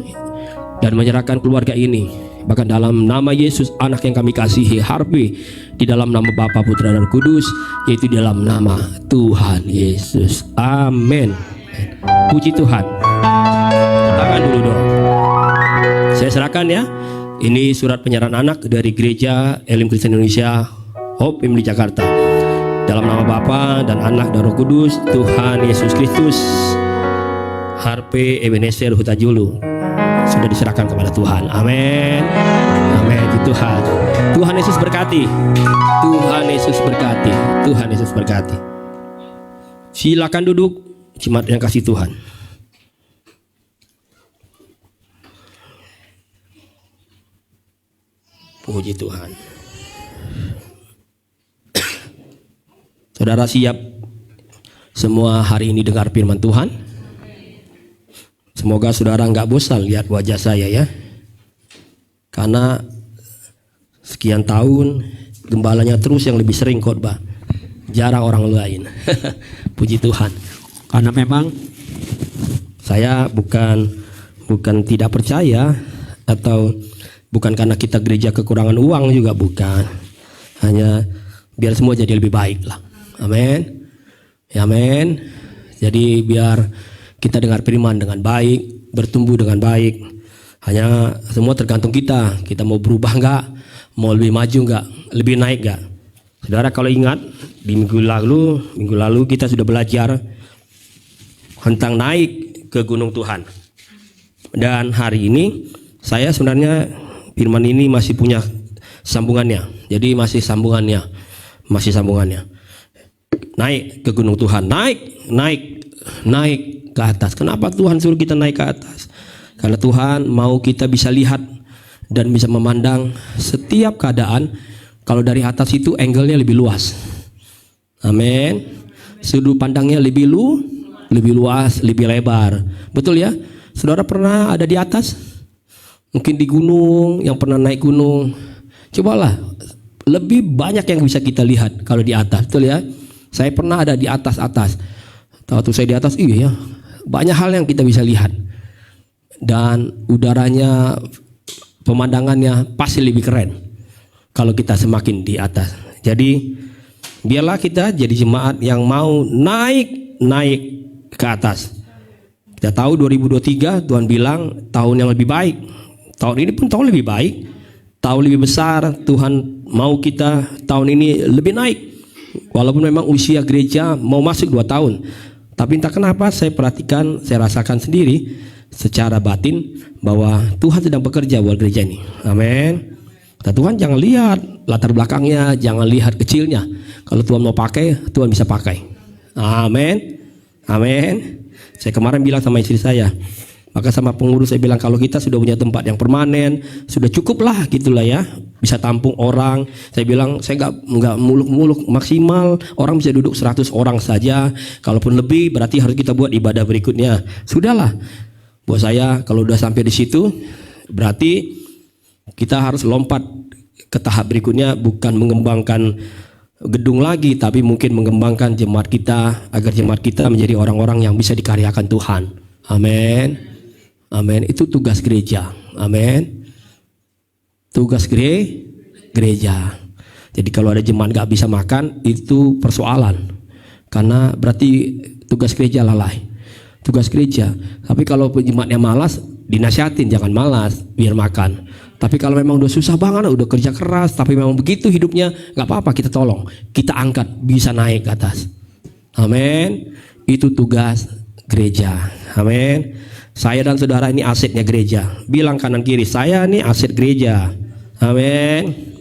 Speaker 5: dan menyerahkan keluarga ini, bahkan dalam nama Yesus, anak yang kami kasihi, Harvey, di dalam nama Bapa, Putra dan Roh Kudus, yaitu di dalam nama Tuhan Yesus. Amin. Puji Tuhan. Tangan dulu dong. Saya serahkan ya. Ini surat penyerahan anak dari Gereja Elim Kristen Indonesia Hope Family Jakarta. Dalam nama Bapa dan Anak dan Roh Kudus, Tuhan Yesus Kristus Harpe Ebenezer Hutajulu sudah diserahkan kepada Tuhan. Amin. Amin. Tuhan. Tuhan Yesus berkati. Tuhan Yesus berkati. Tuhan Yesus berkati. Silakan duduk, jemaat yang kasih Tuhan. Puji Tuhan. Saudara siap semua hari ini dengar firman Tuhan? Semoga saudara nggak bosan lihat wajah saya ya. Karena sekian tahun gembalanya terus yang lebih sering khotbah. Jarang orang lain. Puji Tuhan. Karena memang saya bukan tidak percaya atau bukan karena kita gereja kekurangan uang juga bukan. Hanya biar semua jadi lebih baik lah. Amin. Ya amin. Jadi biar kita dengar firman dengan baik, bertumbuh dengan baik. Hanya semua tergantung kita. Kita mau berubah enggak? Mau lebih maju enggak? Lebih naik enggak? Saudara kalau ingat di minggu lalu kita sudah belajar tentang naik ke gunung Tuhan. Dan hari ini saya sebenarnya firman ini masih punya sambungannya. Jadi masih sambungannya. Naik ke gunung Tuhan, naik ke atas. Kenapa Tuhan suruh kita naik ke atas? Karena Tuhan mau kita bisa lihat dan bisa memandang setiap keadaan. Kalau dari atas itu angle-nya lebih luas. Amin. Sudut pandangnya lebih luas, lebih lebar. Betul ya? Saudara pernah ada di atas? Mungkin di gunung, yang pernah naik gunung. Cobalah, lebih banyak yang bisa kita lihat kalau di atas. Betul ya? Saya pernah ada di atas. Waktu saya di atas, iya ya, banyak hal yang kita bisa lihat. Dan udaranya, pemandangannya pasti lebih keren kalau kita semakin di atas. Jadi biarlah kita jadi jemaat yang mau naik ke atas. Kita tahu 2023 Tuhan bilang tahun yang lebih baik. Tahun ini pun tahun lebih baik, tahun lebih besar. Tuhan mau kita tahun ini lebih naik. Walaupun memang usia gereja mau masuk 2 tahun. Tapi entah kenapa saya perhatikan, saya rasakan sendiri secara batin bahwa Tuhan sedang bekerja buat gereja ini. Amin. Kata Tuhan jangan lihat latar belakangnya, jangan lihat kecilnya. Kalau Tuhan mau pakai, Tuhan bisa pakai. Amin. Amin. Saya kemarin bilang sama istri saya, maka sama pengurus saya bilang kalau kita sudah punya tempat yang permanen, sudah cukup lah gitulah ya, bisa tampung orang. Saya bilang saya nggak muluk-muluk, maksimal orang bisa duduk 100 orang saja. Kalaupun lebih berarti harus kita buat ibadah berikutnya. Sudahlah. Buat saya kalau udah sampai di situ berarti kita harus lompat ke tahap berikutnya, bukan mengembangkan gedung lagi, tapi mungkin mengembangkan jemaat kita agar jemaat kita menjadi orang-orang yang bisa dikaryakan Tuhan. Amin. Amin. Itu tugas gereja. Amin. Tugas gereja. Jadi kalau ada jemaat gak bisa makan, itu persoalan. Karena berarti tugas gereja lalai. Tugas gereja. Tapi kalau jemaatnya malas, dinasihatin jangan malas, biar makan. Tapi kalau memang udah susah banget, udah kerja keras, tapi memang begitu hidupnya, gak apa-apa, kita tolong, kita angkat, bisa naik ke atas. Amin. Itu tugas gereja. Amin. Saya dan saudara ini asetnya gereja. Bilang kanan kiri, saya ini aset gereja. Amin.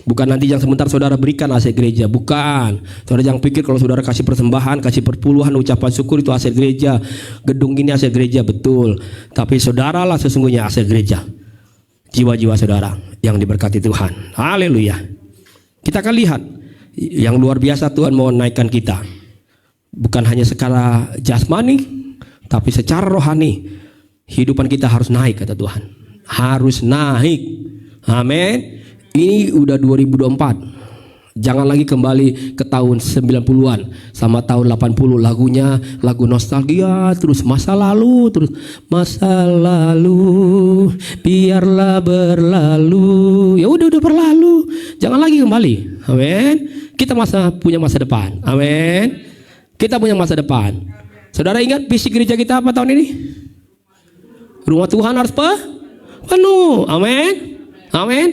Speaker 5: Bukan nanti yang sebentar saudara berikan aset gereja, bukan. Saudara jangan pikir kalau saudara kasih persembahan, kasih perpuluhan, ucapan syukur itu aset gereja. Gedung ini aset gereja, betul. Tapi saudaralah sesungguhnya aset gereja. Jiwa-jiwa saudara yang diberkati Tuhan. Haleluya. Kita akan lihat yang luar biasa Tuhan mau naikkan kita. Bukan hanya secara jasmani, tapi secara rohani. Hidupan kita harus naik kata Tuhan. Harus naik. Amin. Ini udah 2024. Jangan lagi kembali ke tahun 90-an sama tahun 80 lagunya, lagu nostalgia terus masa lalu biarlah berlalu. Ya udah berlalu. Jangan lagi kembali. Amin. Kita punya masa depan. Amin. Kita punya masa depan. Saudara ingat visi gereja kita apa tahun ini? Rumah Tuhan harus penuh. Amin. Amin.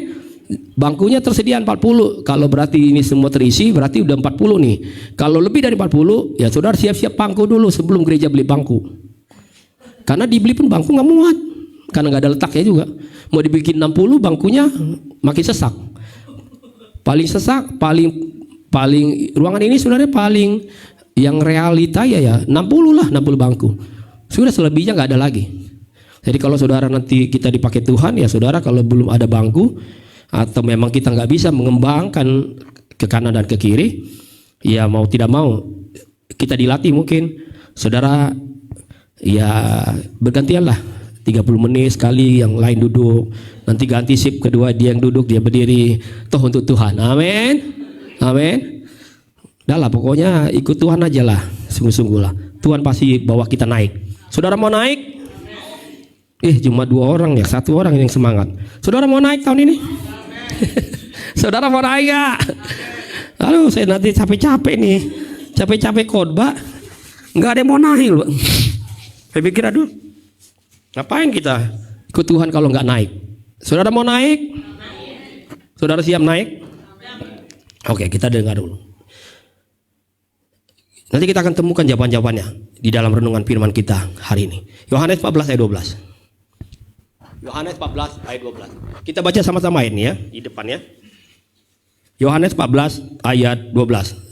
Speaker 5: Bangkunya tersedia 40. Kalau berarti ini semua terisi, berarti udah 40 nih. Kalau lebih dari 40, ya saudara siap-siap bangku dulu sebelum gereja beli bangku. Karena dibeli pun bangku nggak muat, karena nggak ada letaknya juga. Mau dibikin 60 bangkunya makin sesak. Paling sesak, paling ruangan ini sebenarnya paling yang realita ya 60 lah, 60 bangku. Sudah selebihnya nggak ada lagi. Jadi kalau saudara nanti kita dipakai Tuhan, ya saudara kalau belum ada bangku atau memang kita nggak bisa mengembangkan ke kanan dan ke kiri, ya mau tidak mau kita dilatih mungkin. Saudara ya bergantian lah, 30 menit sekali yang lain duduk, nanti ganti sip kedua dia yang duduk, dia berdiri, toh untuk Tuhan. Amin, amin. Dah lah pokoknya ikut Tuhan aja lah, sungguh-sungguh lah. Tuhan pasti bawa kita naik. Saudara mau naik? Cuma 2 orang ya, 1 orang yang semangat. Saudara mau naik tahun ini? Saudara mau naik gak? Aduh, saya nanti capek-capek nih, capek-capek khotbah, nggak ada yang mau naik loh. Saya pikir aduh, ngapain kita ikut Tuhan kalau nggak naik? Saudara mau naik? Saudara siap naik? Oke, kita dengar dulu. Nanti kita akan temukan jawaban-jawabannya di dalam renungan firman kita hari ini. Yohanes 14 ayat 12. Yohanes 14 ayat 12. Kita baca sama-sama ini ya, di depannya. Yohanes 14 ayat 12.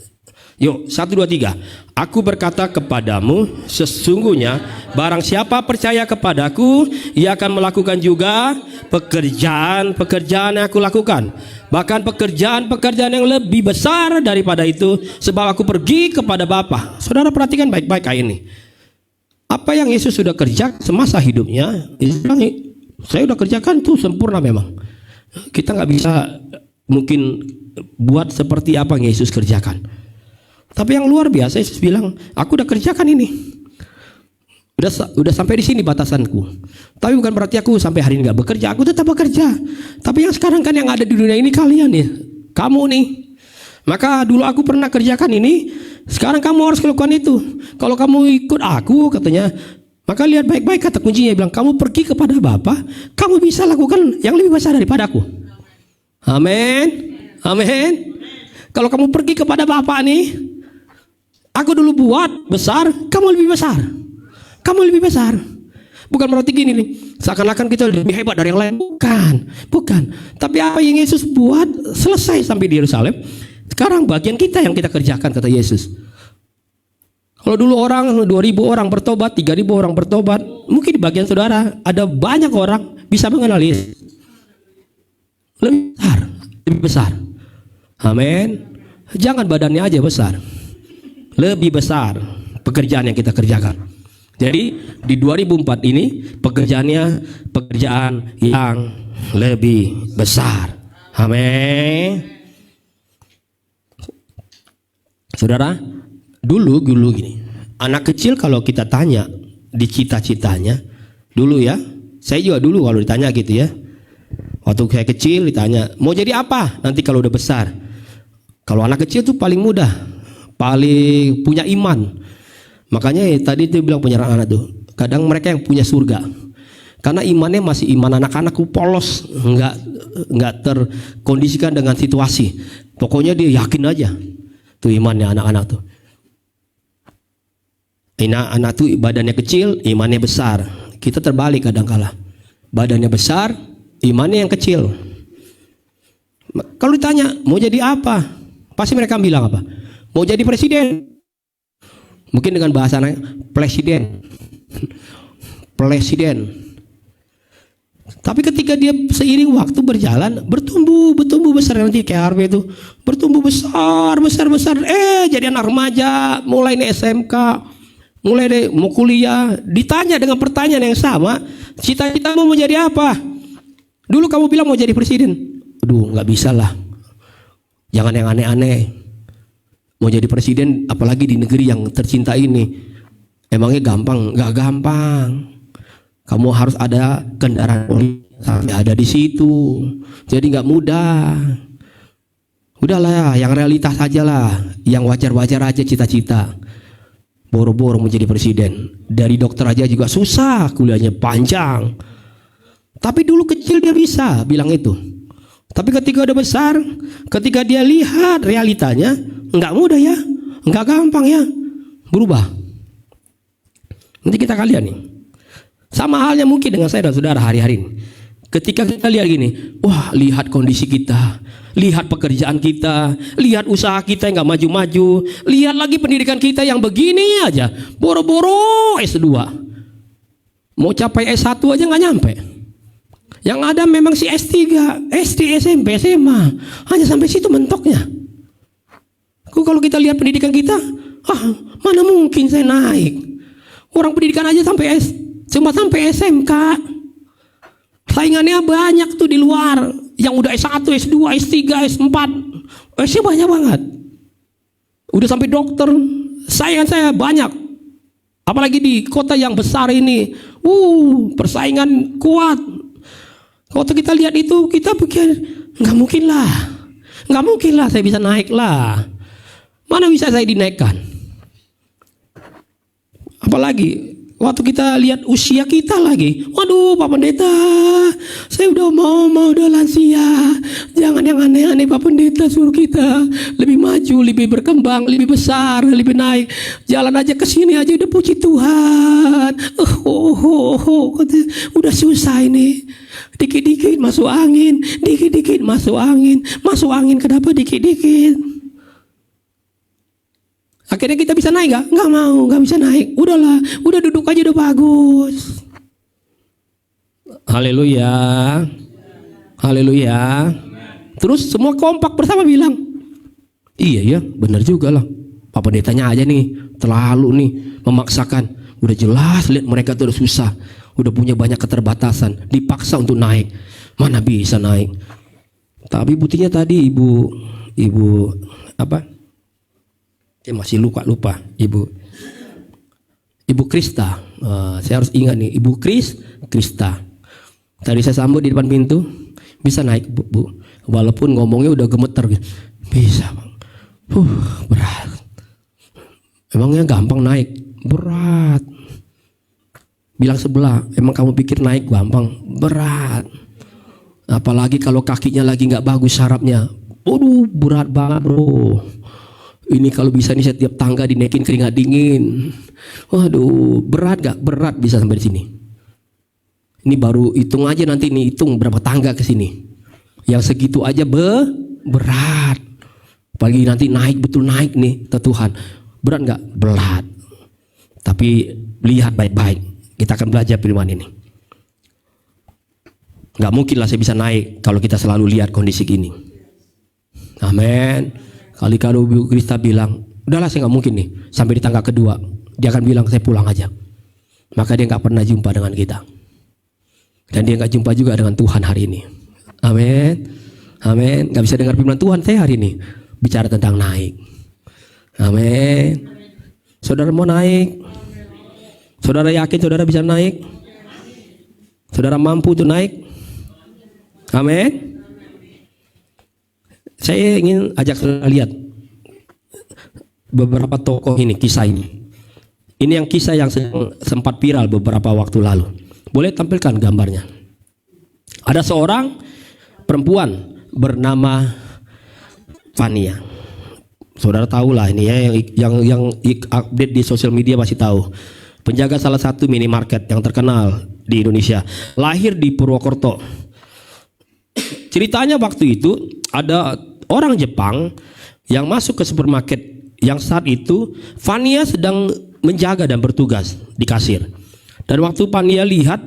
Speaker 5: Yuk, 1, 2, 3. Aku berkata kepadamu, sesungguhnya barang siapa percaya kepadaku, ia akan melakukan juga pekerjaan-pekerjaan yang aku lakukan. Bahkan pekerjaan-pekerjaan yang lebih besar daripada itu, sebab aku pergi kepada Bapa. Saudara perhatikan baik-baik ayat ini. Apa yang Yesus sudah kerja semasa hidupnya, saya sudah kerjakan tuh sempurna memang. Kita nggak bisa mungkin buat seperti apa yang Yesus kerjakan. Tapi yang luar biasa Yesus bilang, aku udah kerjakan ini. Udah sampai di sini batasanku. Tapi bukan berarti aku sampai hari ini nggak bekerja. Aku tetap bekerja. Tapi yang sekarang kan yang ada di dunia ini kalian nih, kamu nih. Maka dulu aku pernah kerjakan ini, sekarang kamu harus melakukan itu. Kalau kamu ikut aku katanya, maka lihat baik-baik kata kuncinya, bilang kamu pergi kepada Bapa, kamu bisa lakukan yang lebih besar daripada aku. Amin, amin. Kalau kamu pergi kepada Bapa nih, aku dulu buat besar, kamu lebih besar. Kamu lebih besar. Bukan berarti gini nih, seakan-akan kita lebih hebat dari yang lain. Bukan. Tapi apa yang Yesus buat selesai sampai di Yerusalem. Sekarang bagian kita yang kita kerjakan, kata Yesus. Kalau dulu orang 2.000 orang bertobat, 3.000 orang bertobat, mungkin di bagian saudara ada banyak orang bisa mengenal Yesus. Lebih besar. Amin. Jangan badannya aja besar. Lebih besar pekerjaan yang kita kerjakan. Jadi di 2004 ini pekerjaannya pekerjaan yang lebih besar. Amin. Saudara, dulu gini. Anak kecil kalau kita tanya di cita-citanya, dulu ya, saya juga dulu kalau ditanya gitu ya. Waktu saya kecil ditanya, mau jadi apa nanti kalau udah besar? Kalau anak kecil tuh paling mudah, paling punya iman. Makanya tadi itu bilang penyerahan anak tuh, kadang mereka yang punya surga, karena imannya masih iman anak-anakku polos, nggak terkondisikan dengan situasi. Pokoknya dia yakin aja, tuh imannya anak-anak tuh. Anak tuh badannya kecil, imannya besar. Kita terbalik kadang-kala, badannya besar, imannya yang kecil. Kalau ditanya mau jadi apa, pasti mereka bilang apa? Mau jadi presiden. Mungkin dengan bahasa presiden. Tapi ketika dia seiring waktu berjalan, bertumbuh besar, nanti kayak Harvey itu bertumbuh besar. Jadi anak remaja, mulai nih SMK, mulai deh mau kuliah, ditanya dengan pertanyaan yang sama, cita-citamu mau jadi apa? Dulu kamu bilang mau jadi presiden. Aduh, nggak bisa lah. Jangan yang aneh-aneh. Mau jadi presiden, apalagi di negeri yang tercinta ini, emangnya gampang? Nggak gampang. Kamu harus ada kendaraan sampai ada di situ, jadi nggak mudah. Udahlah, yang realitas aja lah, yang wajar-wajar aja cita-cita. Boro-boro menjadi presiden, dari dokter aja juga susah, kuliahnya panjang. Tapi dulu kecil dia bisa bilang itu. Tapi ketika udah besar, ketika dia lihat realitanya, nggak mudah ya, nggak gampang ya, berubah. Nanti kita kalian nih, Sama halnya mungkin dengan saya dan saudara hari-hari ini. Ketika kita lihat gini, wah, lihat kondisi kita, lihat pekerjaan kita, lihat usaha kita yang gak maju-maju, lihat lagi pendidikan kita yang begini aja, boro-boro S2, mau capai S1 aja gak nyampe. Yang ada memang si S3, SD, SMP, SMA, hanya sampai situ mentoknya. Kalau kita lihat pendidikan kita, mana mungkin saya naik. Orang pendidikan aja cuma sampai SMK. Saingannya banyak tuh di luar. Yang udah S1, S2, S3, S4. S-nya banyak banget. Udah sampai dokter. Saingan saya banyak. Apalagi di kota yang besar ini. Persaingan kuat. Waktu kita lihat itu, kita pikir, nggak mungkin lah saya bisa naik lah. Mana bisa saya dinaikkan? Apalagi waktu kita lihat usia kita lagi, waduh Pak Pendeta, saya udah udah lansia. Jangan yang aneh-aneh Pak Pendeta, suruh kita lebih maju, lebih berkembang, lebih besar, lebih naik. Jalan aja ke sini aja udah puji Tuhan. Udah susah ini. Dikit-dikit masuk angin, dikit-dikit masuk angin. Masuk angin kenapa dikit-dikit? Akhirnya kita bisa naik gak? Nggak mau, nggak bisa naik. Udahlah, udah duduk aja udah bagus. Haleluya, haleluya. Terus semua kompak bersama bilang, iya benar juga lah. Pak Pendetanya aja nih terlalu nih memaksakan. Udah jelas lihat mereka tuh udah susah, udah punya banyak keterbatasan, dipaksa untuk naik. Mana bisa naik? Tapi buktinya tadi ibu apa? Masih lupa Ibu Krista. Saya harus ingat nih, Ibu Krista. Tadi saya sambut di depan pintu, bisa naik bu. Walaupun ngomongnya udah gemeter, bisa bang. Berat. Emangnya gampang naik? Berat. Bilang sebelah, emang kamu pikir naik gampang? Berat. Apalagi kalau kakinya lagi nggak bagus sarafnya. Berat banget bro. Ini kalau bisa nih setiap tangga dinaikin keringat dingin. Waduh, berat gak? Berat bisa sampai di sini. Ini baru hitung aja nanti nih, hitung berapa tangga ke sini. Yang segitu aja berat. Apalagi nanti naik, betul naik nih ke Tuhan. Berat gak? Berat. Tapi lihat baik-baik. Kita akan belajar firman ini. Gak mungkin lah saya bisa naik kalau kita selalu lihat kondisi gini. Amin. Kali kalau Ibu Krista bilang, udahlah saya nggak mungkin nih sampai di tangga kedua, dia akan bilang saya pulang aja. Maka dia nggak pernah jumpa dengan kita, dan dia nggak jumpa juga dengan Tuhan hari ini. Amin, amin. Nggak bisa dengar firman Tuhan saya hari ini bicara tentang naik. Amin. Saudara mau naik? Saudara yakin saudara bisa naik? Saudara mampu untuk naik? Amin. Saya ingin ajak saudara lihat beberapa tokoh ini, kisah ini. Ini yang kisah yang sempat viral beberapa waktu lalu. Boleh tampilkan gambarnya. Ada seorang perempuan bernama Fania. Saudara tahu lah ini ya, yang update di sosial media pasti tahu. Penjaga salah satu minimarket yang terkenal di Indonesia. Lahir di Purwokerto. Ceritanya waktu itu ada orang Jepang yang masuk ke supermarket yang saat itu Fania sedang menjaga dan bertugas di kasir. Dan waktu Fania lihat,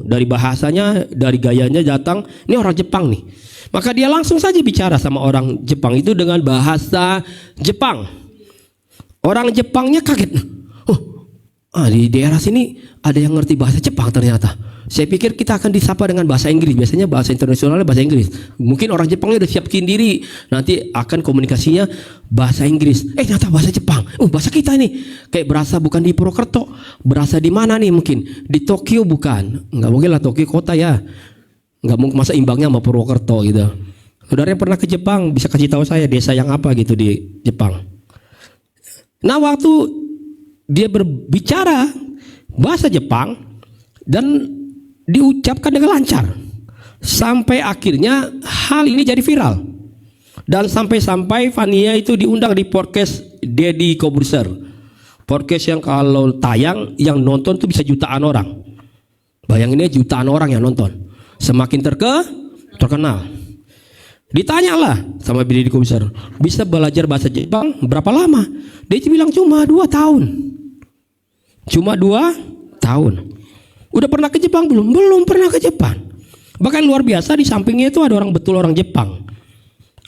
Speaker 5: dari bahasanya, dari gayanya datang, ini orang Jepang nih. Maka dia langsung saja bicara sama orang Jepang itu dengan bahasa Jepang. Orang Jepangnya kaget. Di daerah sini ada yang ngerti bahasa Jepang ternyata. Saya pikir kita akan disapa dengan bahasa Inggris. Biasanya bahasa internasionalnya bahasa Inggris. Mungkin orang Jepangnya udah siapin diri, nanti akan komunikasinya bahasa Inggris. Ternyata bahasa Jepang. Bahasa kita ini kayak berasa bukan di Purwokerto, berasa di mana nih mungkin? Di Tokyo bukan? Nggak mungkin lah, Tokyo kota ya. Nggak mungkin masa imbangnya sama Purwokerto gitu. Saudara yang pernah ke Jepang bisa kasih tahu saya desa yang apa gitu di Jepang. Nah waktu dia berbicara bahasa Jepang dan diucapkan dengan lancar, sampai akhirnya hal ini jadi viral, dan sampai Fania itu diundang di podcast Deddy Corbuzier, podcast yang kalau tayang yang nonton tuh bisa jutaan orang. Bayanginnya jutaan orang yang nonton. Semakin terkenal. Ditanyalah sama Deddy Komisar, bisa belajar bahasa Jepang berapa lama? Dia bilang cuma 2 tahun. Cuma 2 tahun. Udah pernah ke Jepang belum? Belum pernah ke Jepang. Bahkan luar biasa, di sampingnya itu ada orang Jepang.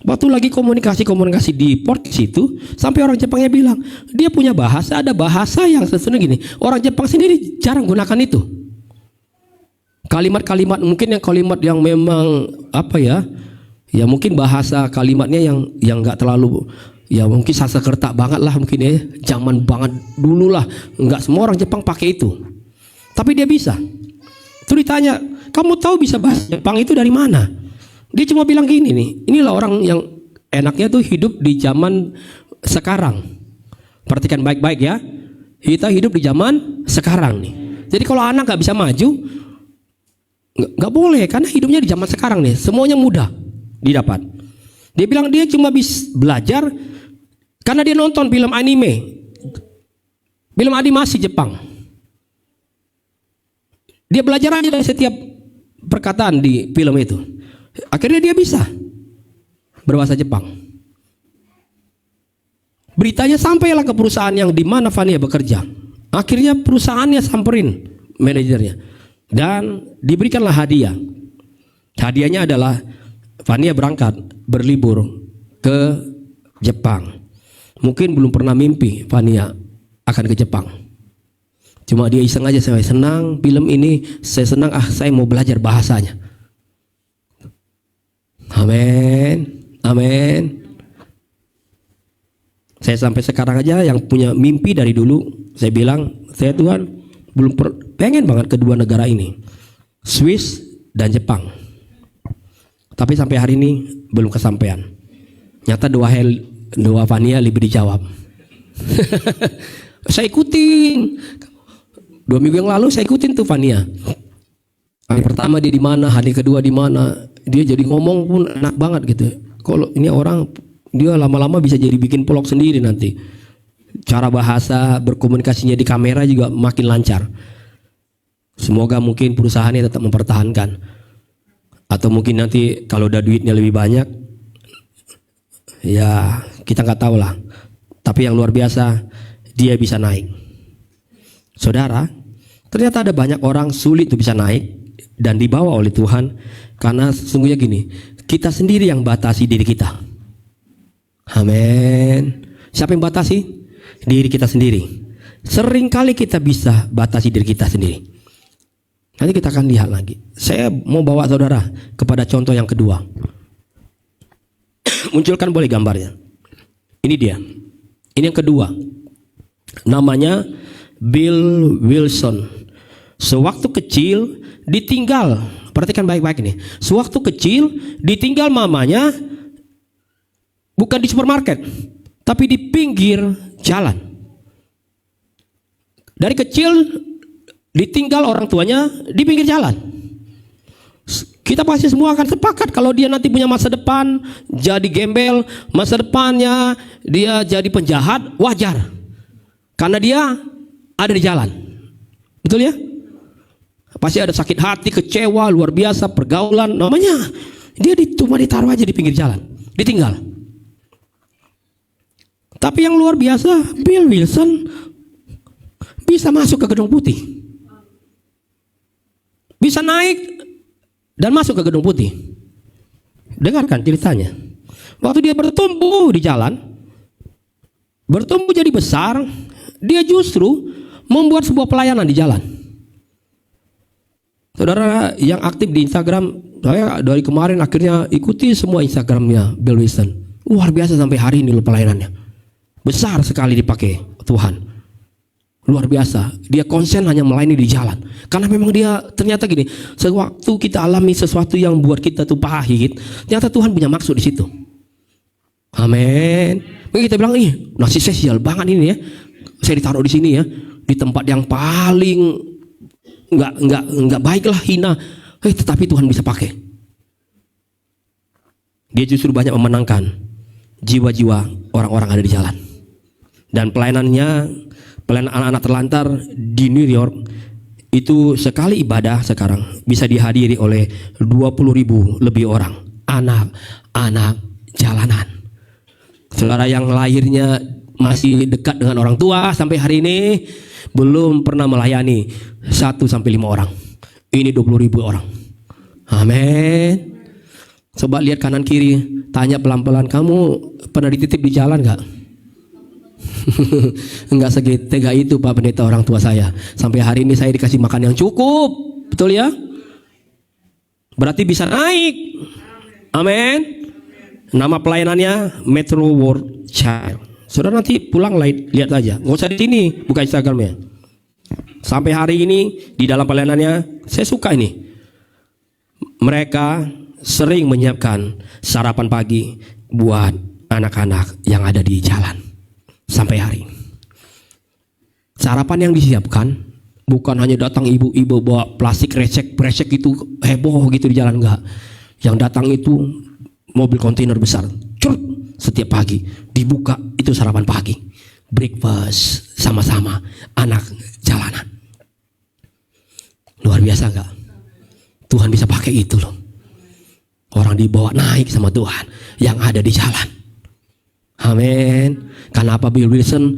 Speaker 5: Waktu lagi komunikasi di port situ, sampai orang Jepangnya bilang, dia punya bahasa, ada bahasa yang sebenarnya gini. Orang Jepang sendiri jarang gunakan itu. Kalimat-kalimat mungkin yang memang apa ya? Ya mungkin bahasa kalimatnya yang nggak terlalu, ya mungkin Sanskerta banget lah mungkin ya, zaman banget dulu lah, nggak semua orang Jepang pakai itu, tapi dia bisa. Terus ditanya, kamu tahu bisa bahasa Jepang itu dari mana? Dia cuma bilang gini nih, inilah orang yang enaknya tuh hidup di zaman sekarang. Perhatikan baik-baik ya, kita hidup di zaman sekarang nih. Jadi kalau anak nggak bisa maju, nggak boleh, karena hidupnya di zaman sekarang nih, semuanya mudah didapat. Dia bilang dia cuma bisa belajar karena dia nonton film anime, film animasi Jepang. Dia belajar aja dari setiap perkataan di film itu. Akhirnya dia bisa berbahasa Jepang. Beritanya sampailah ke perusahaan yang di mana Fania bekerja. Akhirnya perusahaannya samperin manajernya dan diberikanlah hadiah. Hadiahnya adalah Fania berangkat berlibur ke Jepang. Mungkin belum pernah mimpi Fania akan ke Jepang. Cuma dia iseng aja, saya senang film ini, saya senang, saya mau belajar bahasanya. Amin, amin. Saya sampai sekarang aja yang punya mimpi dari dulu, saya bilang, saya Tuhan belum pengen banget kedua negara ini, Swiss dan Jepang. Tapi sampai hari ini belum kesampaian. Nyata doa Fania lebih dijawab. Saya ikutin. 2 minggu yang lalu saya ikutin tuh Fania. Hari pertama dia di mana, hari kedua di mana. Dia jadi ngomong pun enak banget gitu. Kalau ini orang, dia lama-lama bisa jadi bikin vlog sendiri nanti. Cara bahasa berkomunikasinya di kamera juga makin lancar. Semoga mungkin perusahaannya tetap mempertahankan. Atau mungkin nanti kalau udah duitnya lebih banyak, ya kita nggak tahu lah. Tapi yang luar biasa, dia bisa naik. Saudara, ternyata ada banyak orang sulit untuk bisa naik dan dibawa oleh Tuhan, karena sesungguhnya gini, kita sendiri yang batasi diri kita. Amin. Siapa yang batasi? Diri kita sendiri. Seringkali kita bisa batasi diri kita sendiri. Nanti kita akan lihat lagi. Saya mau bawa saudara kepada contoh yang kedua. Munculkan boleh gambarnya. Ini dia. Ini yang kedua. Namanya Bill Wilson. Sewaktu kecil ditinggal. Perhatikan baik-baik ini. Sewaktu kecil ditinggal mamanya bukan di supermarket, tapi di pinggir jalan. Dari kecil ditinggal orang tuanya di pinggir jalan. Kita pasti semua akan sepakat kalau dia nanti punya masa depan jadi gembel, masa depannya dia jadi penjahat, wajar. Karena dia ada di jalan. Betul ya? Pasti ada sakit hati, kecewa, luar biasa, pergaulan, namanya dia cuma ditaruh aja di pinggir jalan, ditinggal. Tapi yang luar biasa, Bill Wilson bisa masuk ke Gedung Putih. Bisa naik dan masuk ke Gedung Putih. Dengarkan ceritanya. Waktu dia bertumbuh di jalan, bertumbuh jadi besar, dia justru membuat sebuah pelayanan di jalan. Saudara yang aktif di Instagram, saya dari kemarin akhirnya ikuti semua Instagramnya Bill Wilson. Luar biasa sampai hari ini loh pelayanannya. Besar sekali dipakai Tuhan. Luar biasa, dia konsen hanya melayani di jalan. Karena memang dia ternyata gini, sewaktu kita alami sesuatu yang buat kita tuh pahit, ternyata Tuhan punya maksud di situ. Amin. Mungkin kita bilang, ih, nasi saya sial banget ini ya. Saya ditaruh di sini ya, di tempat yang paling nggak baik lah, hina. Tetapi Tuhan bisa pakai. Dia justru banyak memenangkan jiwa-jiwa orang-orang ada di jalan. Dan pelayanan anak-anak terlantar di New York Itu sekali ibadah sekarang bisa dihadiri oleh 20.000 lebih orang, anak-anak jalanan. Saudara yang lahirnya masih dekat dengan orang tua sampai hari ini belum pernah melayani 1-5 orang. Ini 20.000 orang. Amin. Coba lihat kanan kiri, tanya pelan-pelan, kamu pernah dititip di jalan gak? Enggak segitega itu Pak Pendeta orang tua saya. Sampai hari ini saya dikasih makan yang cukup. Betul ya? Berarti bisa naik. Amin. Nama pelayanannya Metro World Child. Saudara nanti pulang lihat aja. Nggak usah di sini, buka Instagramnya. Sampai hari ini di dalam pelayanannya saya suka ini. Mereka sering menyiapkan sarapan pagi buat anak-anak yang ada di jalan. Sampai hari ini sarapan yang disiapkan bukan hanya datang ibu-ibu bawa plastik resek itu heboh gitu di jalan, enggak. Yang datang itu mobil kontainer besar, setiap pagi dibuka itu sarapan pagi, breakfast sama-sama anak jalanan. Luar biasa enggak? Tuhan bisa pakai itu loh. Orang dibawa naik sama Tuhan yang ada di jalan. Amin. Kenapa Bill Wilson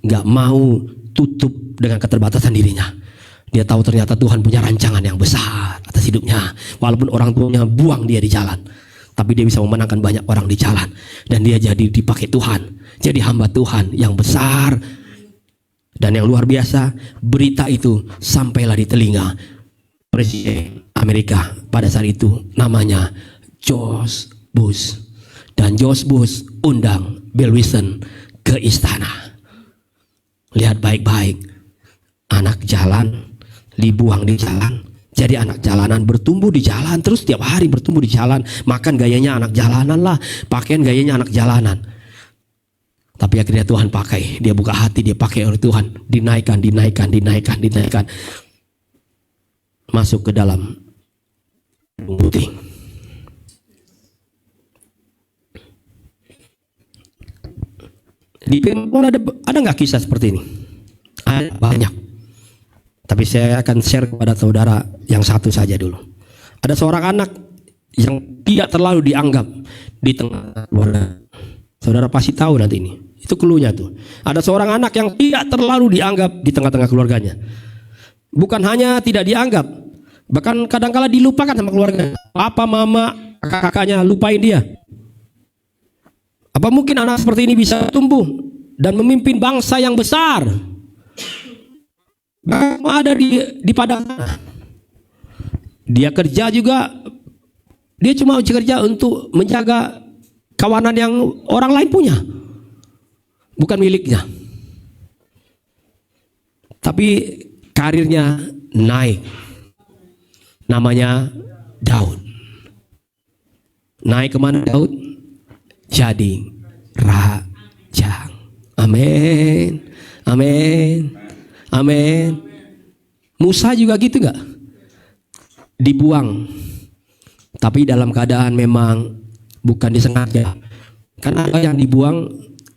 Speaker 5: gak mau tutup dengan keterbatasan dirinya? Dia tahu ternyata Tuhan punya rancangan yang besar atas hidupnya. Walaupun orang tuanya buang dia di jalan, tapi dia bisa memenangkan banyak orang di jalan. Dan dia jadi dipakai Tuhan, jadi hamba Tuhan yang besar. Dan yang luar biasa, berita itu sampailah di telinga Presiden Amerika pada saat itu, namanya George Bush. Dan George Bush undang Bill Wilson ke istana. Lihat baik-baik, anak jalan dibuang di jalan, jadi anak jalanan bertumbuh di jalan, terus tiap hari bertumbuh di jalan, makan gayanya anak jalanan lah, pakaian gayanya anak jalanan. Tapi akhirnya Tuhan pakai, dia buka hati, dia pakai oleh Tuhan, dinaikkan, masuk ke dalam putih. Di Firman ada nggak kisah seperti ini? Ada banyak. Tapi saya akan share kepada saudara yang satu saja dulu. Ada seorang anak yang tidak terlalu dianggap di tengah keluarga. Saudara pasti tahu nanti ini. Itu cluenya tuh. Ada seorang anak yang tidak terlalu dianggap di tengah-tengah keluarganya. Bukan hanya tidak dianggap, bahkan kadang-kala dilupakan sama keluarga. Papa, mama, kakak-kakaknya lupain dia. Apa mungkin anak seperti ini bisa tumbuh dan memimpin bangsa yang besar? Ada di padang tanah. Dia kerja juga, dia cuma kerja untuk menjaga kawanan yang orang lain punya, bukan miliknya. Tapi karirnya naik. Namanya Daud. Naik kemana Daud? Jadi raja. Amin. Amin. Amin. Musa juga gitu gak? Dibuang. Tapi dalam keadaan memang bukan disengaja. Karena apa yang dibuang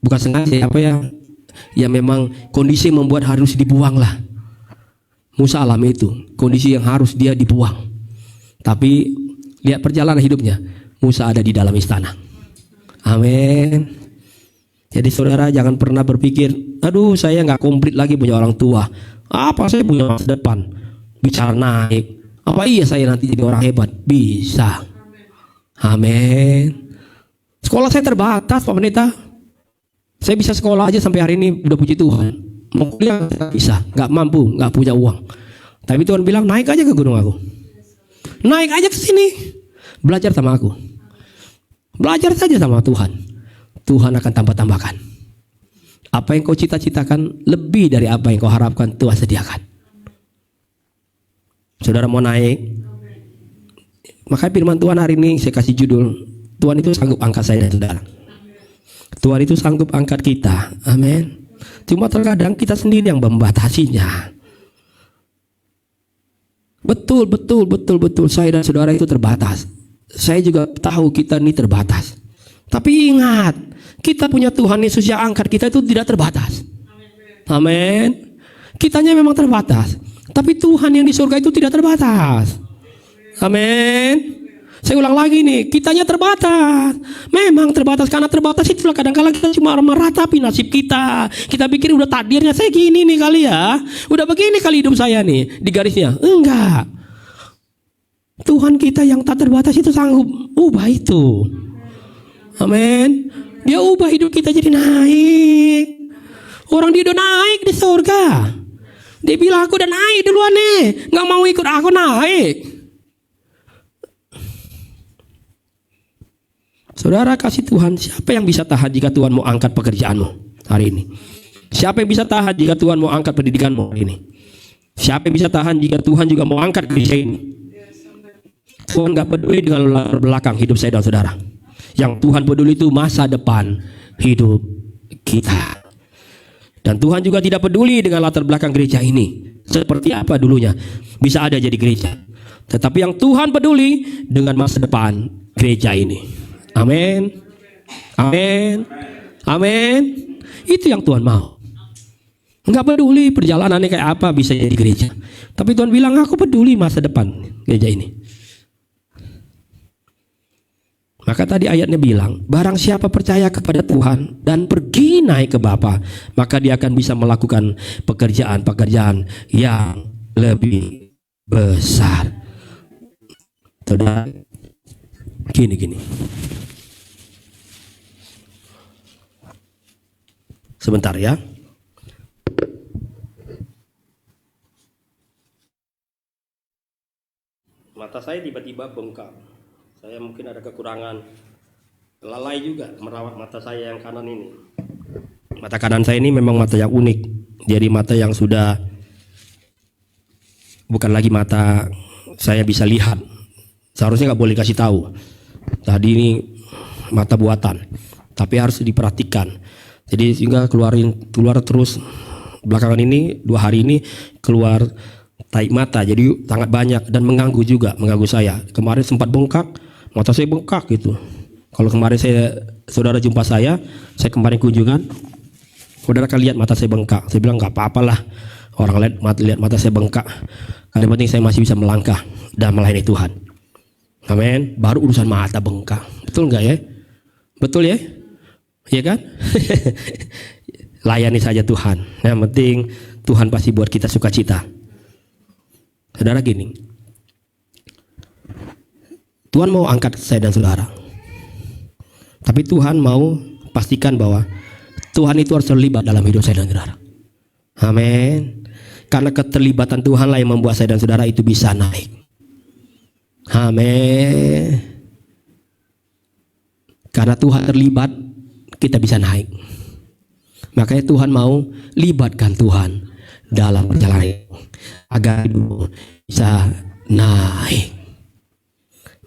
Speaker 5: bukan sengaja, apa ya memang kondisi membuat harus dibuang lah. Musa alami itu, kondisi yang harus dia dibuang. Tapi lihat perjalanan hidupnya, Musa ada di dalam istana. Amin. Jadi saudara jangan pernah berpikir, aduh saya nggak komplit lagi punya orang tua. Apa saya punya masa depan? Bicara naik. Apa iya saya nanti jadi orang hebat? Bisa. Amin. Sekolah saya terbatas Pak Pendeta. Saya bisa sekolah aja sampai hari ini, udah puji Tuhan. Mau kuliah bisa, nggak mampu, nggak punya uang. Tapi Tuhan bilang naik aja ke gunung aku. Naik aja ke sini. Belajar sama aku. Belajar saja sama Tuhan. Tuhan akan tambah-tambahkan. Apa yang kau cita-citakan lebih dari apa yang kau harapkan, Tuhan sediakan. Saudara mau naik? Makanya firman Tuhan hari ini saya kasih judul, Tuhan itu sanggup angkat saya dan saudara. Tuhan itu sanggup angkat kita. Amin. Cuma terkadang kita sendiri yang membatasinya. Betul. Saya dan saudara itu terbatas. Saya juga tahu kita ini terbatas. Tapi ingat, kita punya Tuhan Yesus yang angkat kita itu tidak terbatas. Amin. Kitanya memang terbatas, Tapi Tuhan yang di surga itu tidak terbatas. Amin. Saya ulang lagi nih, kitanya terbatas. Memang terbatas, karena terbatas itulah kadang-kadang kita cuma meratapi nasib kita. Kita pikir udah takdirnya saya gini nih kali ya. Udah begini kali hidup saya nih di garisnya. Enggak. Tuhan kita yang tak terbatas itu sanggup ubah itu. Amin. Dia ubah hidup kita jadi naik. Orang dia udah naik di surga. Dia bilang aku udah naik duluan nih, nggak mau ikut aku naik. Saudara kasih Tuhan, siapa yang bisa tahan jika Tuhan mau angkat pekerjaanmu hari ini? Siapa yang bisa tahan jika Tuhan mau angkat pendidikanmu hari ini? Siapa yang bisa tahan jika Tuhan juga mau angkat gereja ini? Tuhan gak peduli dengan latar belakang hidup saya dan saudara. Yang Tuhan peduli itu masa depan hidup kita. Dan Tuhan juga tidak peduli dengan latar belakang gereja ini seperti apa dulunya. Bisa ada jadi gereja. Tetapi yang Tuhan peduli dengan masa depan gereja ini. Amin. Amin. Amin. Itu yang Tuhan mau. Enggak peduli perjalanannya kayak apa bisa jadi gereja. Tapi Tuhan bilang aku peduli masa depan gereja ini. Maka tadi ayatnya bilang, barang siapa percaya kepada Tuhan dan pergi naik ke Bapa, maka dia akan bisa melakukan pekerjaan-pekerjaan yang lebih besar. Saudara, gini. Sebentar ya. Mata saya tiba-tiba bengkak. Saya mungkin ada kekurangan, lalai juga merawat mata saya yang kanan ini. Mata kanan saya ini memang mata yang unik. Jadi mata yang sudah bukan lagi mata saya bisa lihat. Seharusnya nggak boleh kasih tahu. Tadi ini mata buatan, tapi harus diperhatikan. Jadi sehingga keluar terus belakangan ini 2 hari ini keluar taik mata, jadi sangat banyak dan mengganggu saya. Kemarin sempat bengkak, mata saya bengkak gitu. Kalau kemarin saudara jumpa saya kemarin kunjungan, saudara akan lihat mata saya bengkak. Saya bilang nggak apa-apalah orang lihat mata saya bengkak. Yang penting saya masih bisa melangkah dan melayani Tuhan. Amin. Baru urusan mata bengkak, betul nggak ya? Betul ya? Iya kan? Layani saja Tuhan. Yang penting Tuhan pasti buat kita sukacita. Saudara gini, Tuhan mau angkat saya dan saudara. Tapi Tuhan mau pastikan bahwa Tuhan itu harus terlibat dalam hidup saya dan saudara. Amin. Karena keterlibatan Tuhan lah yang membuat saya dan saudara itu bisa naik. Amin. Karena Tuhan terlibat, kita bisa naik. Makanya Tuhan mau libatkan Tuhan dalam perjalanan agar bisa naik.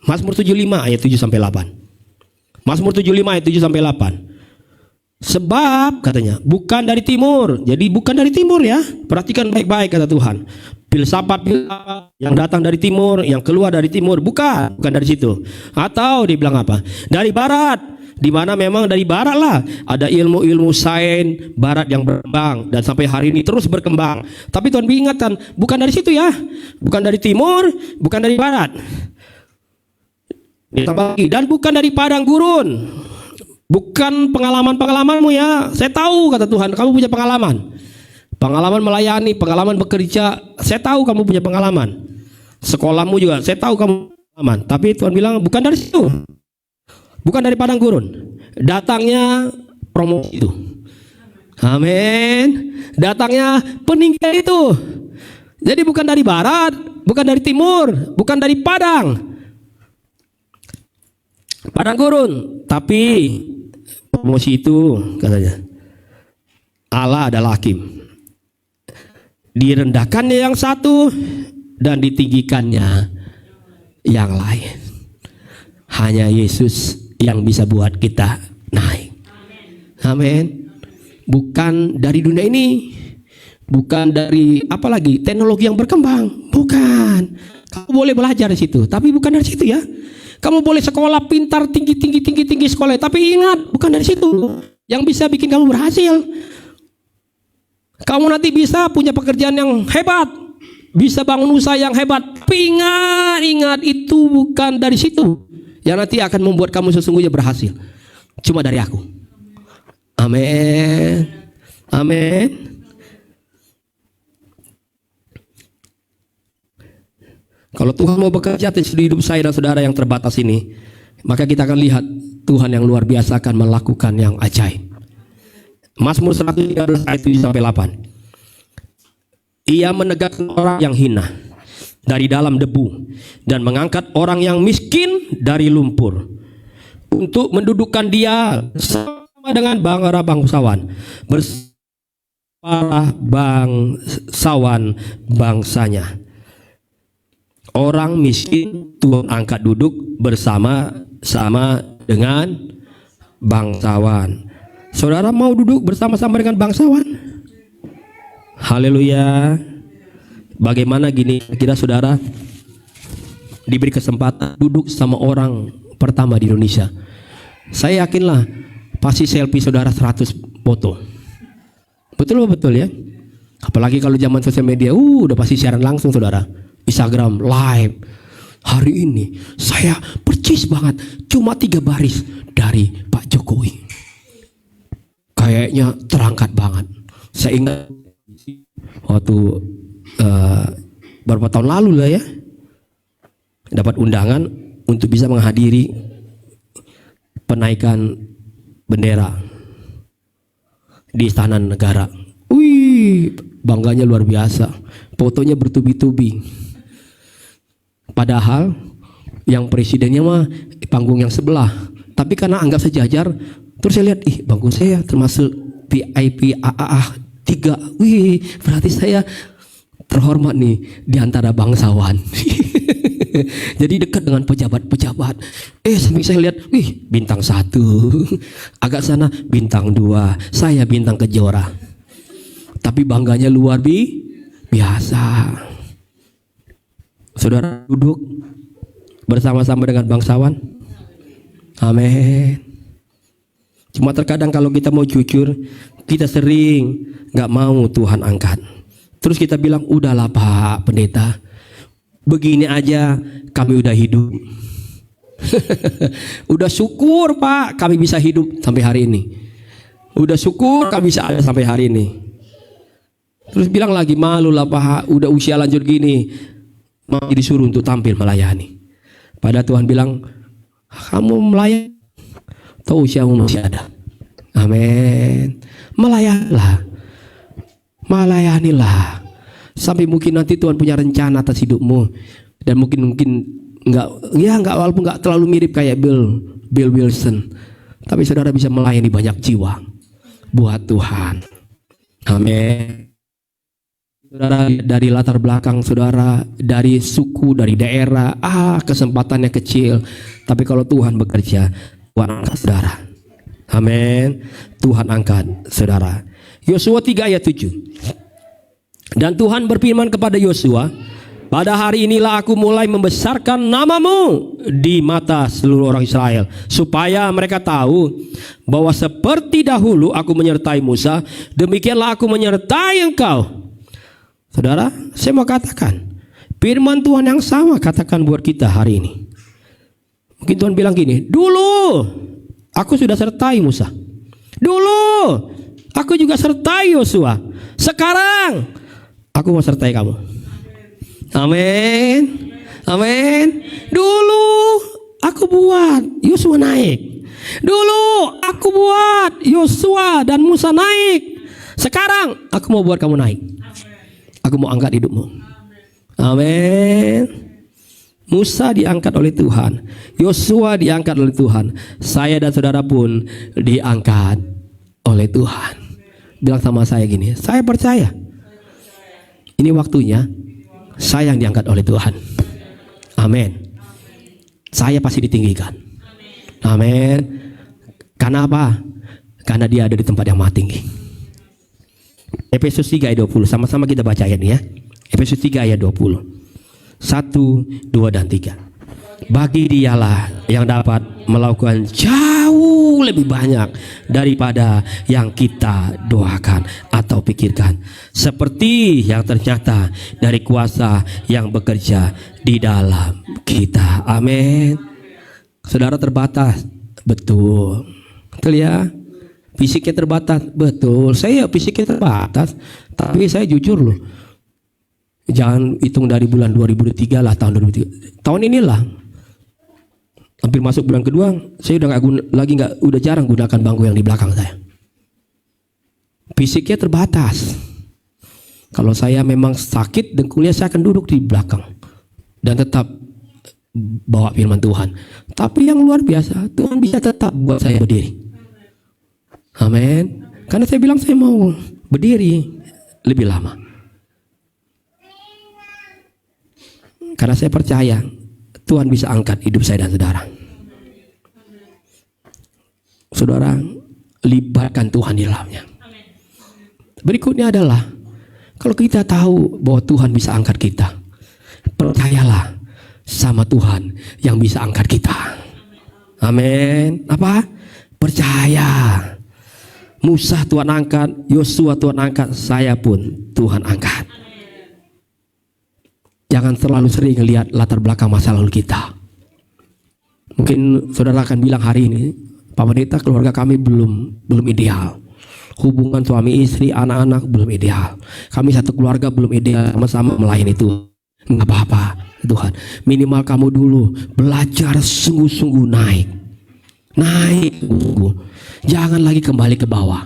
Speaker 5: Mazmur 75 ayat 7 sampai 8. Mazmur 75 ayat 7 sampai 8. Sebab katanya bukan dari timur. Jadi bukan dari timur ya. Perhatikan baik-baik kata Tuhan. Filsafat yang datang dari timur, yang keluar dari timur, bukan dari situ. Atau dibilang apa? Dari barat. Di mana memang dari barat lah ada ilmu-ilmu sains barat yang berkembang dan sampai hari ini terus berkembang. Tapi Tuhan ingatkan, bukan dari situ ya, bukan dari timur, bukan dari barat, dan bukan dari padang gurun, bukan pengalaman-pengalamanmu ya. Saya tahu kata Tuhan, kamu punya pengalaman melayani, pengalaman bekerja. Saya tahu kamu punya pengalaman. Sekolahmu juga, saya tahu kamu pengalaman. Tapi Tuhan bilang bukan dari situ. Bukan dari padang gurun. Datangnya promosi itu. Amin. Datangnya peninggian itu. Jadi bukan dari barat, bukan dari timur, bukan dari padang gurun. Tapi promosi itu katanya Allah adalah hakim. Direndahkannya yang satu dan ditinggikannya yang lain. Hanya Yesus yang bisa buat kita naik. Amin. Bukan dari dunia ini, bukan dari apalagi teknologi yang berkembang, bukan. Kamu boleh belajar di situ, tapi bukan dari situ ya. Kamu boleh sekolah pintar tinggi sekolah, tapi ingat bukan dari situ yang bisa bikin kamu berhasil. Kamu nanti bisa punya pekerjaan yang hebat, bisa bangun usaha yang hebat. Tapi ingat itu bukan dari situ yang nanti akan membuat kamu sesungguhnya berhasil. Cuma dari aku. Amin. Amin. Kalau Tuhan mau bekerja di hidup saya dan saudara yang terbatas ini, maka kita akan lihat Tuhan yang luar biasa akan melakukan yang ajaib. Mazmur 113 ayat 7-8. Ia menegakkan orang yang hina dari dalam debu dan mengangkat orang yang miskin dari lumpur, untuk mendudukkan dia sama dengan para bangsawan, bersama bangsawan bangsanya. Orang miskin Tuhan angkat duduk bersama-sama dengan bangsawan. Saudara mau duduk bersama-sama dengan bangsawan? Haleluya. Bagaimana gini kira saudara diberi kesempatan duduk sama orang pertama di Indonesia, saya yakinlah pasti selfie saudara 100 foto. Betul ya? Apalagi kalau zaman sosial media, udah pasti siaran langsung saudara, Instagram live. Hari ini saya percis banget, cuma 3 baris dari Pak Jokowi. Kayaknya terangkat banget. Saya ingat waktu beberapa tahun lalu lah ya, dapat undangan untuk bisa menghadiri penaikan bendera di Istana Negara. Wih, bangganya luar biasa. Fotonya bertubi-tubi. Padahal yang presidennya mah di panggung yang sebelah. Tapi karena anggap sejajar, terus saya lihat, bangku saya termasuk VIP AAA 3. Wih, berarti saya terhormat nih di antara bangsawan. Jadi dekat dengan pejabat-pejabat. Sampai saya lihat, bintang 1, agak sana bintang 2, saya bintang kejora. Tapi bangganya luar biasa. Saudara duduk bersama-sama dengan bangsawan. Amin. Cuma terkadang kalau kita mau jujur, kita sering gak mau Tuhan angkat. Terus kita bilang, udahlah Pak Pendeta, begini aja kami udah hidup. Udah syukur Pak kami bisa hidup sampai hari ini. Udah syukur kami bisa ada sampai hari ini. Terus bilang lagi, malu lah Pak, udah usia lanjut gini masih disuruh untuk tampil melayani. Padahal Tuhan bilang, kamu melayani atau usiamu masih ada. Amin. Melayanilah sampai mungkin nanti Tuhan punya rencana atas hidupmu. Dan mungkin nggak walaupun nggak terlalu mirip kayak Bill Wilson, tapi saudara bisa melayani banyak jiwa buat Tuhan. Amin. Saudara dari latar belakang saudara, dari suku, dari daerah, kesempatannya kecil, tapi kalau Tuhan bekerja, Tuhan angkat saudara. Amin. Tuhan angkat saudara. Yosua 3 ayat 7. Dan Tuhan berfirman kepada Yosua, pada hari inilah aku mulai membesarkan namamu di mata seluruh orang Israel, supaya mereka tahu bahwa seperti dahulu aku menyertai Musa, demikianlah aku menyertai engkau. Saudara, saya mau katakan firman Tuhan yang sama katakan buat kita hari ini. Mungkin Tuhan bilang gini, dulu aku sudah sertai Musa, dulu aku juga sertai Yosua, sekarang aku mau sertai kamu. Amin. Amin. Dulu aku buat Yosua naik, dulu aku buat Yosua dan Musa naik, sekarang aku mau buat kamu naik. Aku mau angkat hidupmu. Amin. Musa diangkat oleh Tuhan, Yosua diangkat oleh Tuhan, saya dan saudara pun diangkat oleh Tuhan. Bilang sama saya gini, saya percaya ini waktunya saya yang diangkat oleh Tuhan. Amin. Saya pasti ditinggikan. Amin. Karena apa? Karena dia ada di tempat yang maha tinggi. Efesus 3 ayat 20, sama-sama kita baca ayat ini ya. Efesus 3 ayat 20. 1, 2 dan 3. Bagi dialah yang dapat melakukan jauh jauh lebih banyak daripada yang kita doakan atau pikirkan. Seperti yang ternyata dari kuasa yang bekerja di dalam kita. Amin. Saudara terbatas, betul. Betul ya. Fisiknya terbatas, betul. Saya fisiknya terbatas, tapi saya jujur loh. Jangan hitung dari bulan 2003 lah, tahun 2003. Tahun inilah, hampir masuk bulan kedua, saya udah jarang gunakan bangku yang di belakang saya. Fisiknya terbatas. Kalau saya memang sakit dengkulnya, saya akan duduk di belakang dan tetap bawa firman Tuhan. Tapi yang luar biasa, Tuhan bisa tetap buat saya berdiri. Amin. Karena saya bilang saya mau berdiri lebih lama. Karena saya percaya Tuhan bisa angkat hidup saya dan saudara. Saudara, libatkan Tuhan di dalamnya. Berikutnya adalah, kalau kita tahu bahwa Tuhan bisa angkat kita, percayalah sama Tuhan yang bisa angkat kita. Amin. Apa? Percaya. Musa Tuhan angkat, Yosua Tuhan angkat, saya pun Tuhan angkat. Jangan terlalu sering lihat latar belakang masa lalu kita. Mungkin saudara akan bilang hari ini, Pak Pendeta, keluarga kami belum ideal. Hubungan suami istri, anak-anak belum ideal. Kami satu keluarga belum ideal, sama-sama melayani Tuhan. Enggak apa-apa Tuhan. Minimal kamu dulu belajar sungguh-sungguh naik. Jangan lagi kembali ke bawah.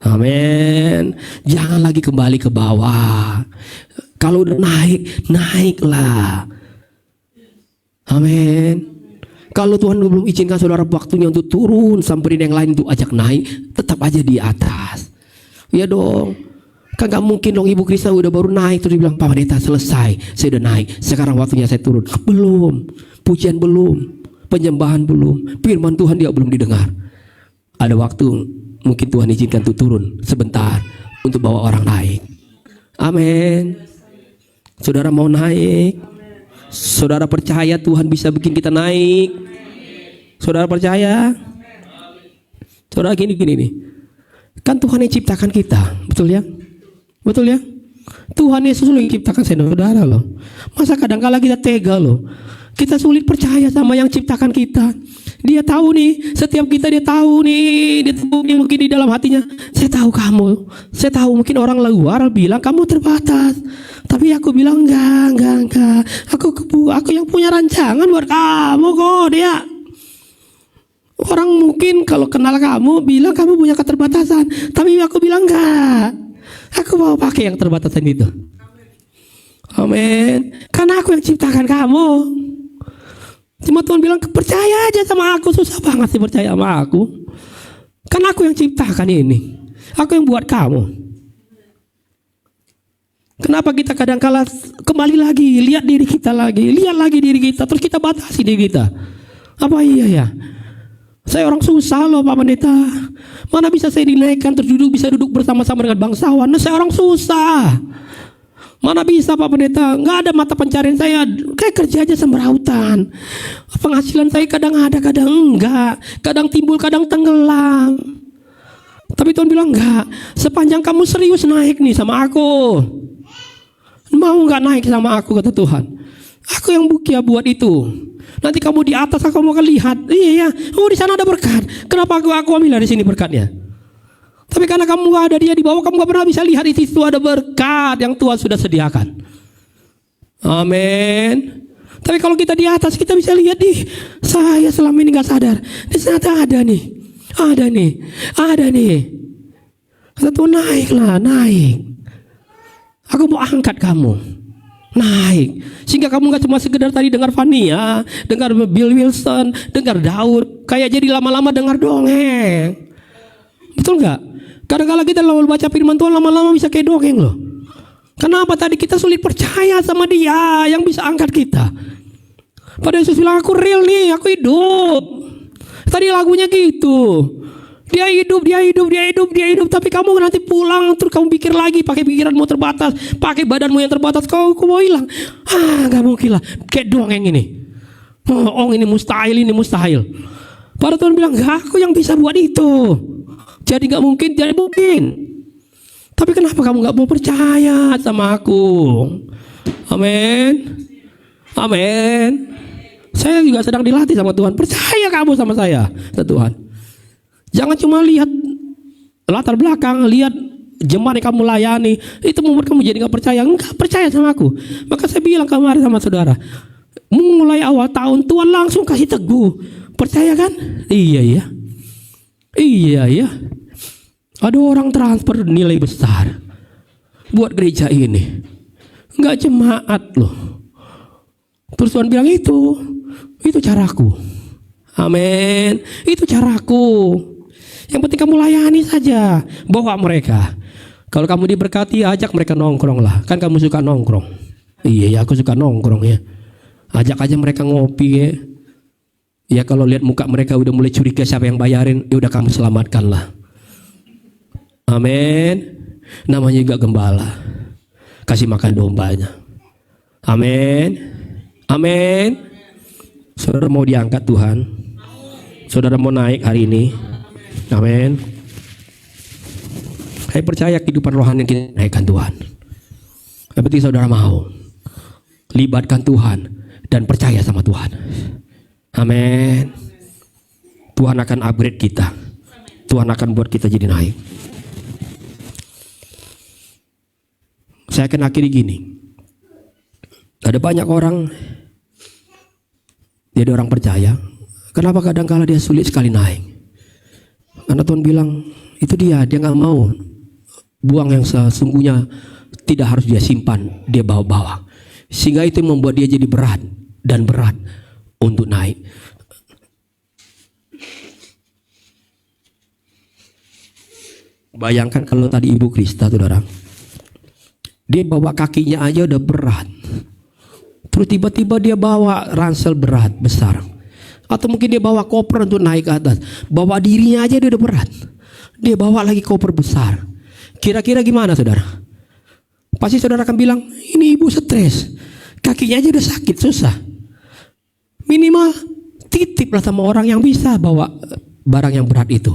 Speaker 5: Amin. Jangan lagi kembali ke bawah. Kalau udah naik, naiklah. Amin. Kalau Tuhan belum izinkan saudara waktunya untuk turun, samperin yang lain untuk ajak naik, tetap aja di atas. Ya dong. Kan gak mungkin dong Ibu Krista udah baru naik terus dibilang, Pak Pendeta selesai, saya udah naik, sekarang waktunya saya turun. Belum. Pujian belum. Penyembahan belum. Firman Tuhan dia belum didengar. Ada waktu mungkin Tuhan izinkan untuk turun sebentar untuk bawa orang naik. Amin. Saudara mau naik? Saudara percaya Tuhan bisa bikin kita naik? Saudara percaya? Saudara gini nih. Kan Tuhan yang ciptakan kita, betul ya? Betul ya? Tuhan Yesus yang ciptakan saudara loh. Masa kadang-kala kita tega loh. Kita sulit percaya sama yang ciptakan kita. Dia tahu nih, setiap kita dia tahu nih, dia tahu nih mungkin di dalam hatinya. Saya tahu kamu, saya tahu mungkin orang luar bilang kamu terbatas. Tapi aku bilang enggak. Aku yang punya rancangan buat kamu kok dia. Orang mungkin kalau kenal kamu bilang kamu punya keterbatasan. Tapi aku bilang enggak. Aku mau pakai yang terbatasan itu. Amin. Karena aku yang ciptakan kamu. Cuma Tuhan bilang percaya aja sama aku. Susah banget sih percaya sama aku. Karena aku yang ciptakan ini. Aku yang buat kamu. Kenapa kita kadang-kala kembali lagi, lihat diri kita lagi, lihat lagi diri kita, terus kita batasi diri kita. Apa iya ya? Saya orang susah loh Pak Pendeta. Mana bisa saya dinaikkan terus bisa duduk bersama-sama dengan bangsawan. Nah, saya orang susah. Mana bisa Pak Pendeta? Nggak ada mata pencarian saya. Kayak kerja aja sembrautan. Penghasilan saya kadang ada, kadang enggak. Kadang timbul, kadang tenggelam. Tapi Tuhan bilang enggak. Sepanjang kamu serius naik nih sama aku. Mau nggak naik sama aku kata Tuhan. Aku yang buat itu. Nanti kamu di atas aku mau lihat. Iya ya. Oh di sana ada berkat. Kenapa aku ambil dari sini berkatnya? Tapi karena kamu gak ada dia di bawah, kamu gak pernah bisa lihat di situ ada berkat yang Tuhan sudah sediakan. Amin. Tapi kalau kita di atas, kita bisa lihat nih, saya selama ini gak sadar. Di sana ada nih. Kata Tuhan naiklah, naik. Aku mau angkat kamu. Naik. Sehingga kamu gak cuma sekedar tadi dengar Fania, dengar Bill Wilson, dengar Daud. Kayak jadi lama-lama dengar dongeng. Betul gak? Kadang-kadang kita lalu baca firman Tuhan lama-lama bisa kayak dongeng loh. Kenapa tadi kita sulit percaya sama dia yang bisa angkat kita? Pada Yesus bilang aku real nih, aku hidup. Tadi lagunya gitu. Dia hidup. Tapi kamu nanti pulang terus kamu pikir lagi pakai pikiranmu terbatas, pakai badanmu yang terbatas, kau mau hilang. Gak mungkin lah. Kayak dongeng ini. Oh ini mustahil. Para Tuhan bilang, gak, aku yang bisa buat itu. Jadi gak mungkin, jadi mungkin. Tapi kenapa kamu gak mau percaya sama aku? Amin. Amin. Saya juga sedang dilatih sama Tuhan. Percaya kamu sama saya, kata Tuhan. Jangan cuma lihat latar belakang, lihat jemaat yang kamu layani, itu membuat kamu jadi gak percaya. Enggak, percaya sama aku. Maka saya bilang kemarin sama saudara, mulai awal tahun Tuhan langsung kasih teguh. Percaya kan? Iya ya. Iya ya. Ada orang transfer nilai besar buat gereja ini. Enggak jemaat loh. Terus Tuhan bilang itu caraku. Amin. Itu caraku. Yang penting kamu layani saja. Bawa mereka. Kalau kamu diberkati, ajak mereka nongkrong lah. Kan kamu suka nongkrong. Iya ya, aku suka nongkrong ya. Ajak aja mereka ngopi ya. Ya kalau lihat muka mereka udah mulai curiga siapa yang bayarin, ya udah kamu selamatkan lah. Amin. Namanya juga gembala. Kasih makan dombanya. Amin. Amin. Saudara mau diangkat Tuhan. Saudara mau naik hari ini. Amin. Saya percaya kehidupan rohani kita naikkan Tuhan. Yang penting saudara mau libatkan Tuhan dan percaya sama Tuhan. Amin. Tuhan akan upgrade kita. Tuhan akan buat kita jadi naik. Saya akan akhiri gini. Ada banyak orang jadi orang percaya. Kenapa kadang-kala dia sulit sekali naik? Karena Tuhan bilang itu dia nggak mau buang yang sesungguhnya tidak harus dia simpan, dia bawa-bawa. Sehingga itu membuat dia jadi berat dan berat untuk naik. Bayangkan kalau tadi Ibu Krista, saudara, dia bawa kakinya aja udah berat. Terus tiba-tiba dia bawa ransel berat, besar. Atau mungkin dia bawa koper untuk naik ke atas. Bawa dirinya aja dia udah berat. Dia bawa lagi koper besar. Kira-kira gimana saudara? Pasti saudara akan bilang, ini ibu stres. Kakinya aja udah sakit, susah. Minimal titiplah sama orang yang bisa bawa barang yang berat itu.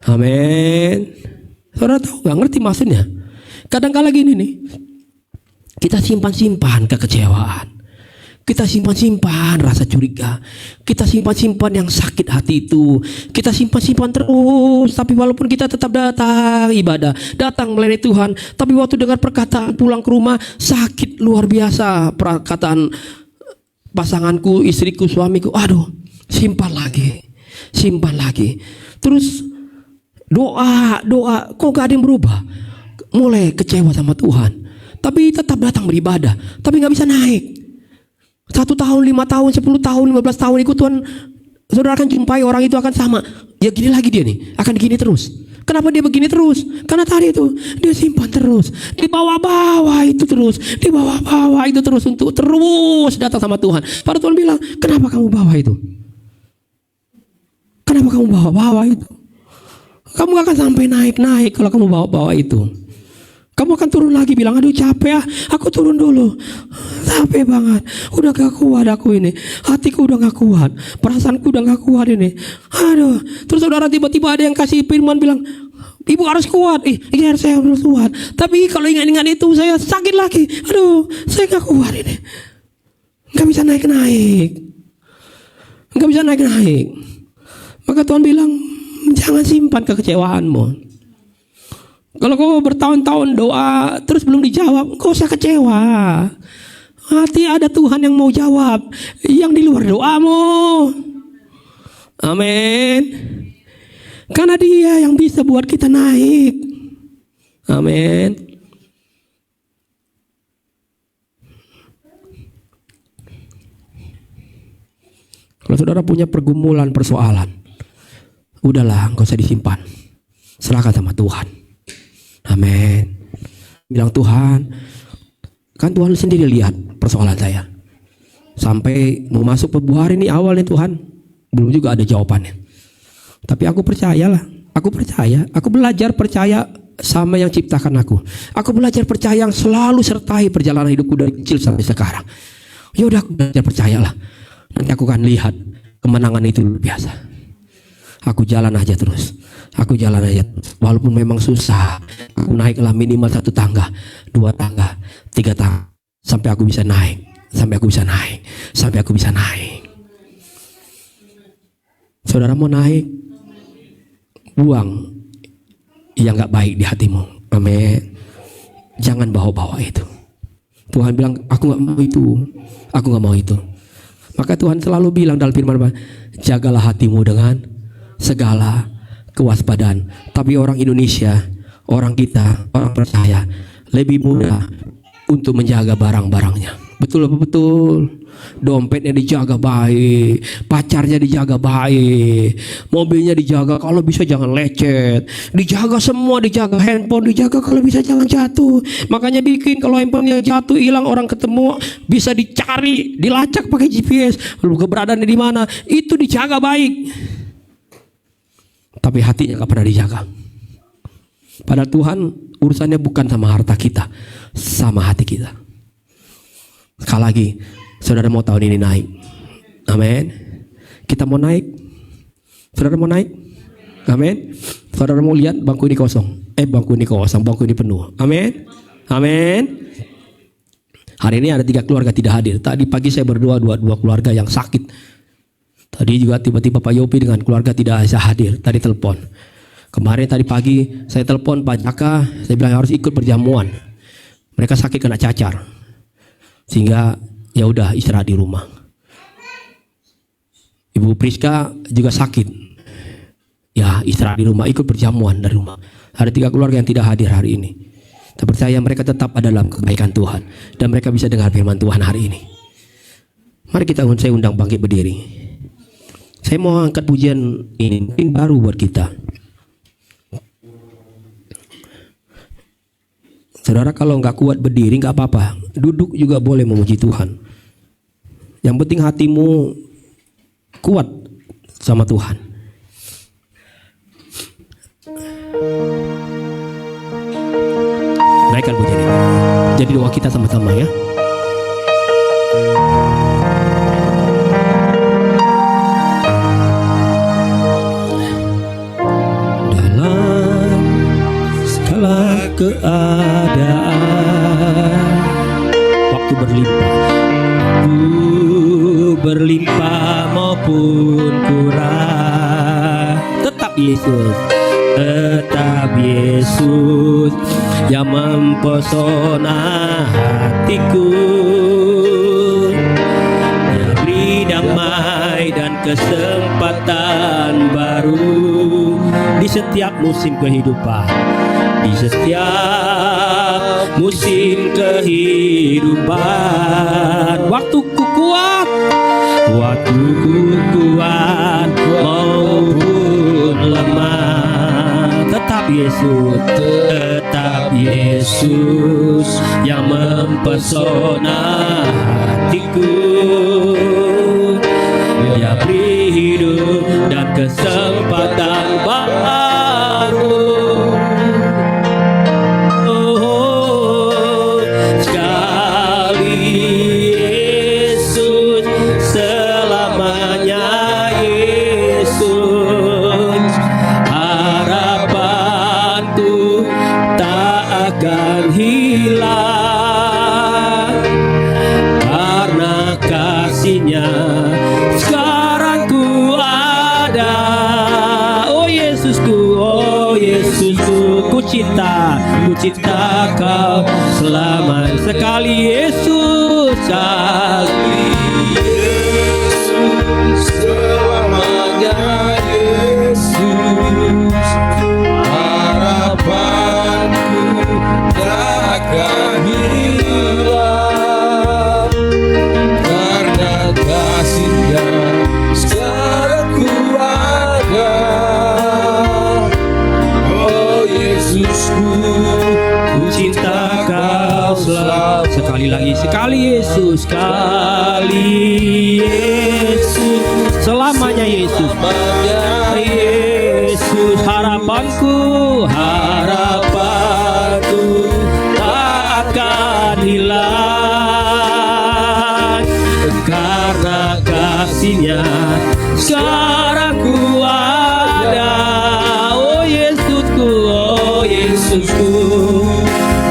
Speaker 5: Amin. Saudara tahu gak ngerti maksudnya? Kadang-kala gini nih, kita simpan-simpan kekecewaan, kita simpan-simpan rasa curiga, kita simpan-simpan yang sakit hati itu, kita simpan-simpan terus. Tapi walaupun kita tetap datang ibadah, datang melayani Tuhan, tapi waktu dengar perkataan pulang ke rumah sakit luar biasa, perkataan pasanganku, istriku, suamiku, aduh, simpan lagi. Terus doa, kok gak ada yang berubah? Mulai kecewa sama Tuhan, tapi tetap datang beribadah, tapi gak bisa naik. 1 tahun, 5 tahun, 10 tahun, 15 tahun ikut Tuhan, saudara akan jumpai orang itu akan sama. Ya gini lagi dia nih, akan gini terus. Kenapa dia begini terus? Karena tadi itu dia simpan terus, di bawah-bawah itu terus, di bawah-bawah itu terus untuk terus datang sama Tuhan. Pada Tuhan bilang, kenapa kamu bawa itu? Kenapa kamu bawa-bawa itu? Kamu gak akan sampai naik-naik kalau kamu bawa-bawa itu. Kamu akan turun lagi bilang, aduh capek ya, aku turun dulu. Capek banget, udah gak kuat aku ini. Hatiku udah gak kuat, perasaanku udah gak kuat ini. Aduh, terus saudara tiba-tiba ada yang kasih firman bilang, ibu harus kuat. Iya saya harus kuat. Tapi kalau ingat-ingat itu saya sakit lagi. Aduh, saya gak kuat ini. Gak bisa naik-naik. Gak bisa naik-naik. Maka Tuhan bilang, jangan simpan kekecewaanmu. Kalau kau bertahun-tahun doa terus belum dijawab, kau usah kecewa. Hati ada Tuhan yang mau jawab, yang di luar doamu. Amin. Karena Dia yang bisa buat kita naik. Amin. Kalau saudara punya pergumulan, persoalan, udahlah, nggak usah disimpan. Serahkan sama Tuhan. Amin. Bilang Tuhan, kan Tuhan sendiri lihat persoalan saya. Sampai mau masuk Februari ini awal nih Tuhan, belum juga ada jawabannya. Tapi aku percayalah, aku percaya, aku belajar percaya sama yang ciptakan aku. Aku belajar percaya yang selalu sertai perjalanan hidupku dari kecil sampai sekarang. Ya udah, aku belajar percayalah. Nanti aku akan lihat kemenangan itu luar biasa. Aku jalan aja terus. Aku jalan aja terus. Walaupun memang susah, aku naiklah minimal 1 tangga, 2 tangga, 3 tangga, sampai aku bisa naik, sampai aku bisa naik, sampai aku bisa naik. Saudara mau naik, buang yang gak baik di hatimu. Amin. Jangan bawa-bawa itu. Tuhan bilang, aku gak mau itu, aku gak mau itu. Maka Tuhan selalu bilang dalam firman, jagalah hatimu dengan segala kewaspadaan. Tapi orang Indonesia, orang kita, orang percaya lebih mudah untuk menjaga barang-barangnya. Betul. Dompetnya dijaga baik, pacarnya dijaga baik, mobilnya dijaga, kalau bisa jangan lecet, dijaga semua, dijaga handphone, dijaga kalau bisa jangan jatuh. Makanya bikin kalau handphonenya jatuh hilang, orang ketemu bisa dicari, dilacak pakai GPS, lalu keberadaannya di mana, itu dijaga baik. Tapi hatinya gak pernah dijaga. Padahal Tuhan urusannya bukan sama harta kita, sama hati kita. Sekali lagi, saudara mau tahun ini naik, amin. Kita mau naik, saudara mau naik, amin. Saudara mau lihat bangku ini kosong, bangku ini kosong, bangku ini penuh, amin, amin. Hari ini ada 3 keluarga tidak hadir. Tadi pagi saya berdoa 2 keluarga yang sakit. Tadi juga tiba-tiba Pak Yopi dengan keluarga tidak bisa hadir. Tadi telepon. Kemarin tadi pagi saya telepon Pak Jaka, saya bilang harus ikut perjamuan. Mereka sakit kena cacar, sehingga ya udah istirahat di rumah. Ibu Priska juga sakit, ya istirahat di rumah, ikut perjamuan dari rumah. Ada 3 keluarga yang tidak hadir hari ini. Saya percaya mereka tetap ada dalam kebaikan Tuhan, dan mereka bisa dengar firman Tuhan hari ini. Mari saya undang bangkit berdiri. Saya mau angkat pujian ini, mungkin baru buat kita. Saudara kalau nggak kuat berdiri nggak apa-apa, duduk juga boleh memuji Tuhan. Yang penting hatimu kuat sama Tuhan. Naikkan pujian ini. Jadi doa kita sama-sama ya. Dalam segala keadaan, waktu berlimpah maupun kurang, tetap Yesus yang mempesona hatiku. Dia beri damai dan kesempatan baru di setiap musim kehidupan. Di setiap musim kehidupan, waktuku kuat maupun lemah, tetap Yesus yang mempesona hatiku. Dia beri hidup dan kesempatan baru. Ku cinta kau selama sekali Yesus,
Speaker 4: selamanya Yesus, harapanku takkan hilang, karena kasih-Nya sekarang ku ada. Yesusku, ku cinta kau selalu.
Speaker 5: Sekali lagi, sekali Yesus, selamanya Yesus, Yesus, harapanku tak akan hilang, karena kasih-Nya sekarang ku ada. Oh Yesusku, oh Yesusku,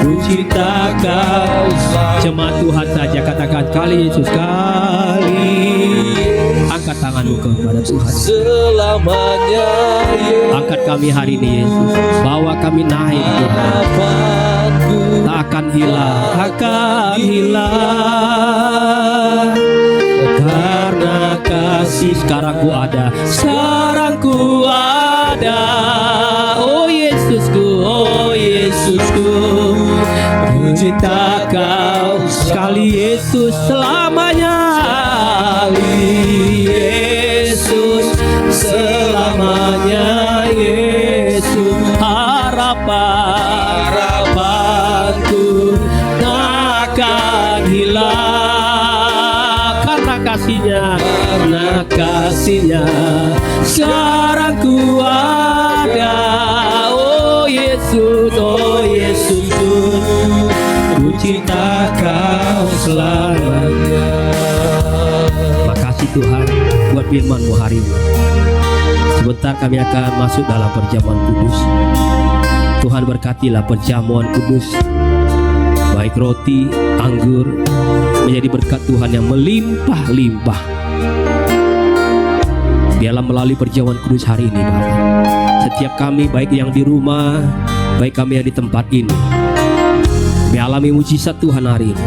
Speaker 5: ku cinta Kau. Cuma Tuhan saja katakan kali Yesus kali. Angkat tanganmu kepada Tuhan.
Speaker 4: Selamanya
Speaker 5: Angkat kami hari ini Yesus. Bawa kami naik Tuhan.
Speaker 4: harapanku.
Speaker 5: Tak akan hilang, akan hilang. Karena kasih sekarang ku ada, sekarang ku ada. Oh Yesusku, oh Yesusku, ku cinta Kau sekali Yesus selamanya. Sekali Yesus selamanya. Yesus harapanku takkan hilang. Karena kasihnya sekarang ku ada. Oh Yesus, oh Yesusku, ku cinta Kau selamanya. Makasih Tuhan buat firman-Mu hari ini. Sebentar kami akan masuk dalam perjamuan kudus. Tuhan berkatilah perjamuan kudus, baik roti, anggur, menjadi berkat Tuhan yang melimpah-limpah. Biarlah melalui perjamuan kudus hari ini Bapa, setiap kami baik yang di rumah, baik kami yang di tempat ini, mengalami mujizat Tuhan hari ini,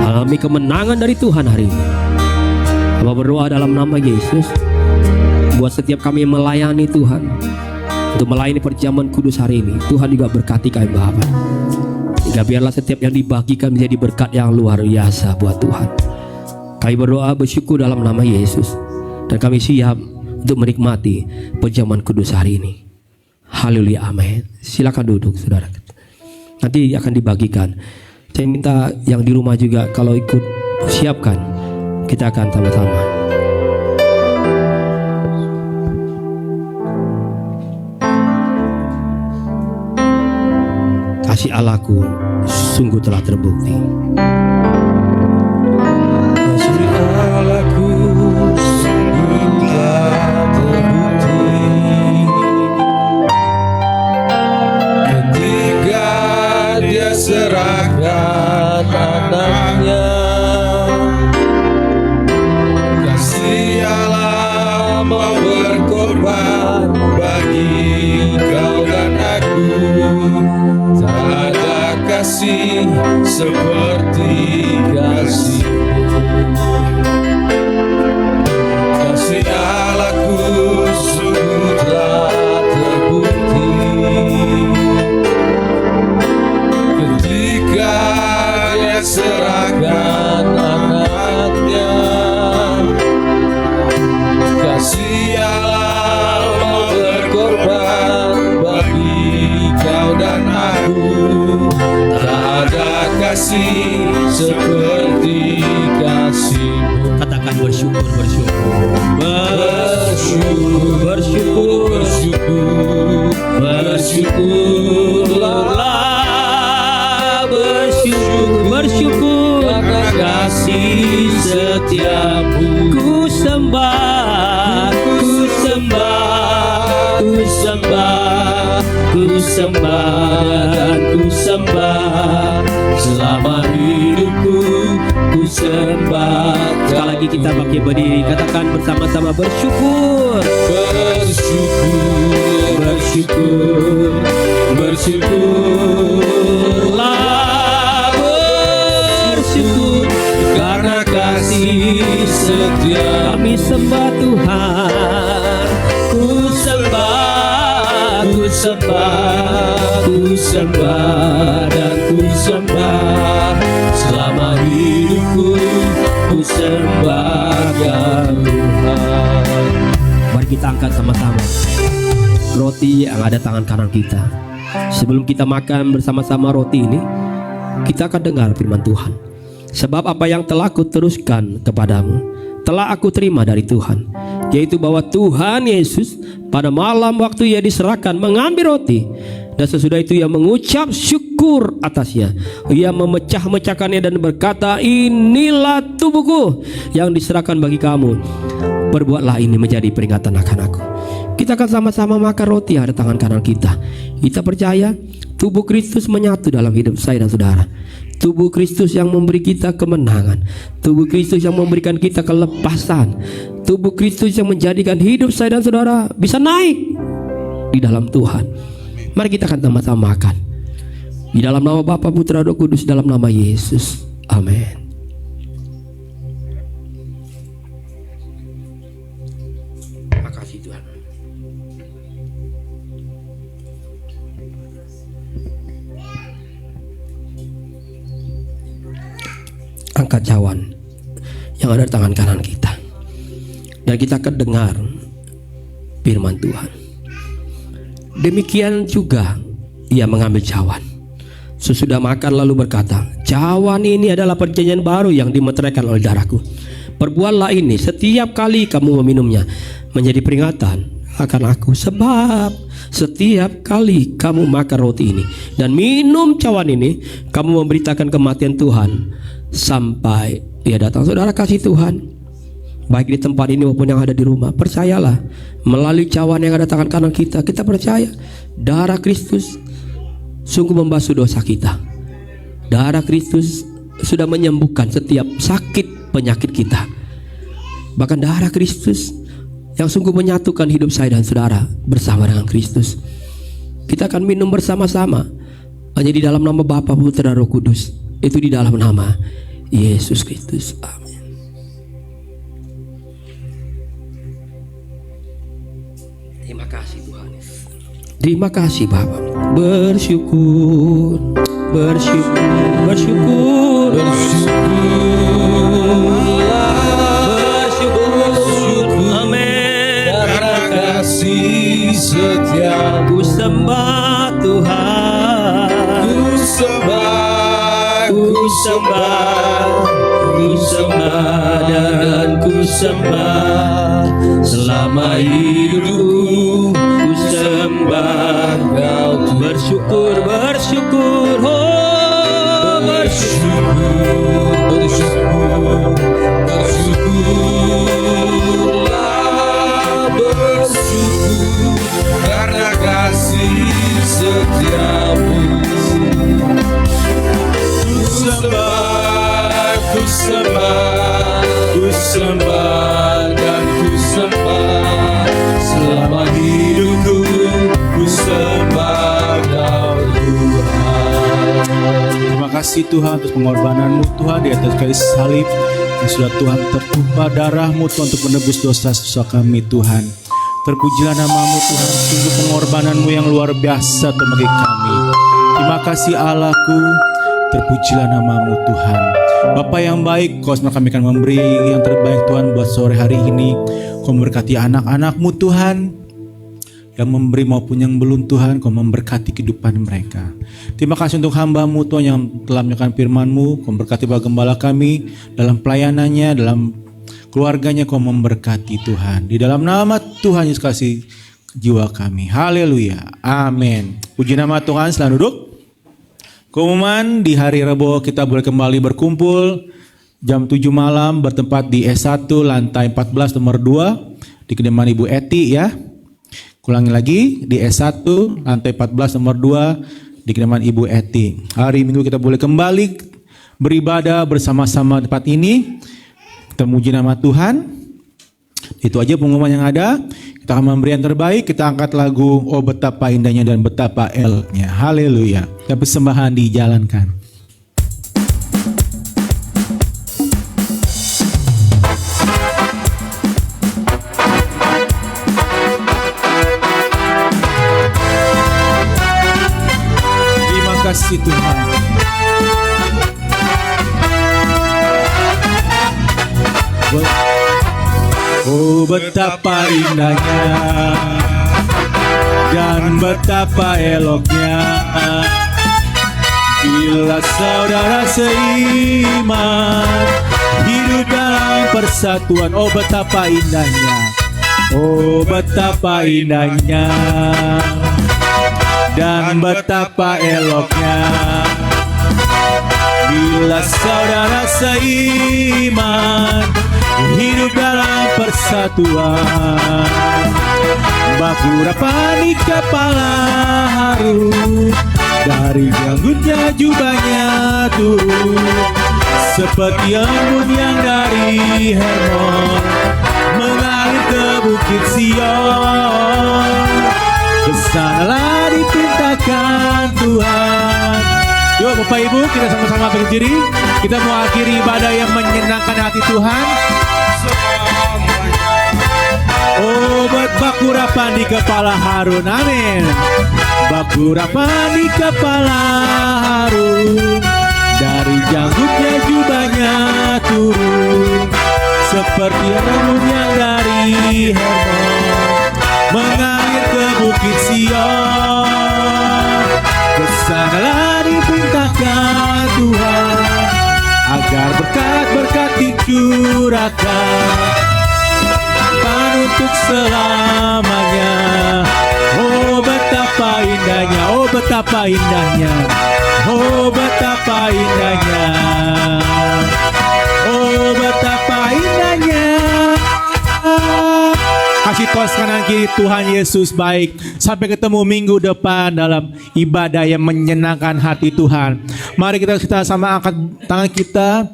Speaker 5: alami kemenangan dari Tuhan hari ini. Hamba berdoa dalam nama Yesus, buat setiap kami yang melayani Tuhan, untuk melayani perjamuan kudus hari ini, Tuhan juga berkati kami Bapa. Hingga biarlah setiap yang dibagikan menjadi berkat yang luar biasa buat Tuhan. Kami berdoa bersyukur dalam nama Yesus, dan kami siap untuk menikmati perjamuan kudus hari ini. Haleluya, amin. Silakan duduk saudara. Nanti akan dibagikan. Saya minta yang di rumah juga kalau ikut siapkan, kita akan sama-sama. Kasih Allahku sungguh telah terbukti.
Speaker 4: Kasih Allahku sungguh telah terbukti ketika Dia serahkan anaknya. Kasih Allah mau berkorban bagi kau dan aku. Tak ada kasih seperti kasih-Mu. Kasih Allahku sungguh telah terbukti ketika Dia serahkan anaknya. Kasih Allah mau berkorban bagi kau dan aku. Tak ada kasih seperti kasih-Mu.
Speaker 5: Katakan bersyukur, bersyukur,
Speaker 4: Bersyukur,
Speaker 5: bersyukur,
Speaker 4: bersyukur,
Speaker 5: bersyukurlah, bersyukur, bersyukur
Speaker 4: karena kasih setiap-Mu.
Speaker 5: Ku sembah, ku sembah, ku sembah, ku sembah dan ku sembah selama hidupku. Ku sembah. Sekali lagi kita pakai berdiri, katakan bersama-sama bersyukur,
Speaker 4: Bersyukur,
Speaker 5: bersyukur, bersyukurlah, bersyukur karena kasih setia. Kami sembah Tuhan, ku sembah, ku sembah, ku sembah dan ku sembah selama hidupku. Ku sembah ya Tuhan. Mari kita angkat sama-sama roti yang ada tangan kanan kita. Sebelum kita makan bersama-sama roti ini, kita akan dengar firman Tuhan. Sebab apa yang telah kuteruskan kepadamu telah aku terima dari Tuhan, yaitu bahwa Tuhan Yesus pada malam waktu Ia diserahkan mengambil roti, dan sesudah itu Ia mengucap syukur atasnya. Ia memecah-mecahkannya dan berkata, inilah tubuhku yang diserahkan bagi kamu. Perbuatlah ini menjadi peringatan akan aku. Kita akan sama-sama makan roti yang ada tangan kanan kita. Kita percaya tubuh Kristus menyatu dalam hidup saya dan saudara. Tubuh Kristus yang memberi kita kemenangan. Tubuh Kristus yang memberikan kita kelepasan. Tubuh Kristus yang menjadikan hidup saya dan saudara bisa naik di dalam Tuhan. Mari kita akan sama-sama makan. Di dalam nama Bapa, Putra, Roh Kudus, dalam nama Yesus. Amin. Makasih Tuhan. Angkat cawan yang ada di tangan kanan kita, dan kita akan dengar firman Tuhan. Demikian juga ia mengambil cawan sesudah makan lalu berkata, cawan ini adalah perjanjian baru yang dimeteraikan oleh darahku. Perbuatlah ini setiap kali kamu meminumnya menjadi peringatan akan aku. Sebab setiap kali kamu makan roti ini dan minum cawan ini, kamu memberitakan kematian Tuhan sampai Ia datang. Saudara kasih Tuhan, baik di tempat ini maupun yang ada di rumah, percayalah melalui cawan yang ada tangan kanan kita, kita percaya darah Kristus sungguh membasuh dosa kita. Darah Kristus sudah menyembuhkan setiap sakit penyakit kita. Bahkan darah Kristus yang sungguh menyatukan hidup saya dan saudara bersama dengan Kristus. Kita akan minum bersama-sama hanya di dalam nama Bapa, Putra, Roh Kudus. Itu di dalam nama Yesus Kristus. Amin. Terima kasih Tuhan. Terima kasih Bapa. Bersyukur, bersyukur, bersyukur, bersyukur. Amin.
Speaker 4: Karena kasih setia
Speaker 5: Ku sembah Tuhan.
Speaker 4: ku sembah,
Speaker 5: Ku sembah, ku sembah dan ku sembah selama hidupku. Ku sembah Kau, bersyukur, bersyukur, oh bersyukur,
Speaker 4: bersyukur, bersyukurlah, bersyukur karena kasih setiamu. Ku sembah, ku sembah, ku sembah dan ku sembah selama hidupku. Ku sembah Kau Tuhan.
Speaker 2: Terima kasih Tuhan atas pengorbananmu Tuhan di atas kayu salib, yang sudah Tuhan tertumpah darahmu Tuhan untuk menebus dosa-dosa kami Tuhan. Terpujilah namamu Tuhan, sungguh pengorbananmu yang luar biasa Tuhan bagi kami. Terima kasih Allahku, terpujilah namamu Tuhan. Bapa yang baik, Kau kami akan memberi yang terbaik Tuhan buat sore hari ini. Kau memberkati anak-anakmu Tuhan, yang memberi maupun yang belum Tuhan, Kau memberkati kehidupan mereka. Terima kasih untuk hamba-Mu Tuhan yang telah menyampaikan firman-Mu. Kau memberkati Bapak Gembala kami dalam pelayanannya, dalam keluarganya. Kau memberkati Tuhan. Di dalam nama Tuhan Yesus kasih jiwa kami. Haleluya. Amin. Puji nama Tuhan. Selamat duduk. Keumuman di hari Rabu kita boleh kembali berkumpul jam 7 malam bertempat di S1 lantai 14 nomor 2 di kediaman Ibu Eti ya. Ulangi lagi di S1 lantai 14 nomor 2 di kediaman Ibu Eti. Hari Minggu kita boleh kembali beribadah bersama-sama di tempat ini. Kita memuji nama Tuhan. Itu aja pengumuman yang ada. Kita akan memberi yang terbaik. Kita angkat lagu Oh Betapa Indahnya dan Betapa Eloknya. Haleluya. Dan persembahan dijalankan. Kasih Tuhan. Oh betapa indahnya dan betapa eloknya bila saudara seiman hidup dalam persatuan. Oh betapa indahnya, oh betapa indahnya dan betapa eloknya bila saudara seiman hidup dalam persatuan. Tuhan. Bakurapan di kepala Harun, dari janggutnya jubahnya turun, seperti embun yang dari Hermon mengalir ke bukit Sion. Kesanalah diperintahkan Tuhan. Yuk Bapak Ibu, kita sama-sama berdiri. Kita mau akhiri ibadah yang menyenangkan hati Tuhan. Oh, bakurapan di kepala Harun, amin. Bakurapan di kepala Harun, dari janggutnya jubahnya turun, seperti embun yang dari Hermon mengalir ke bukit Sion. Kesanalah diperintahkan Tuhan, agar berkat-berkat dicurahkan untuk selamanya. Oh betapa indahnya, oh betapa indahnya, oh betapa indahnya, oh betapa indahnya. Kasih tos kanan kiri, Tuhan Yesus baik. Sampai ketemu minggu depan dalam ibadah yang menyenangkan hati Tuhan. Mari kita sama angkat tangan kita.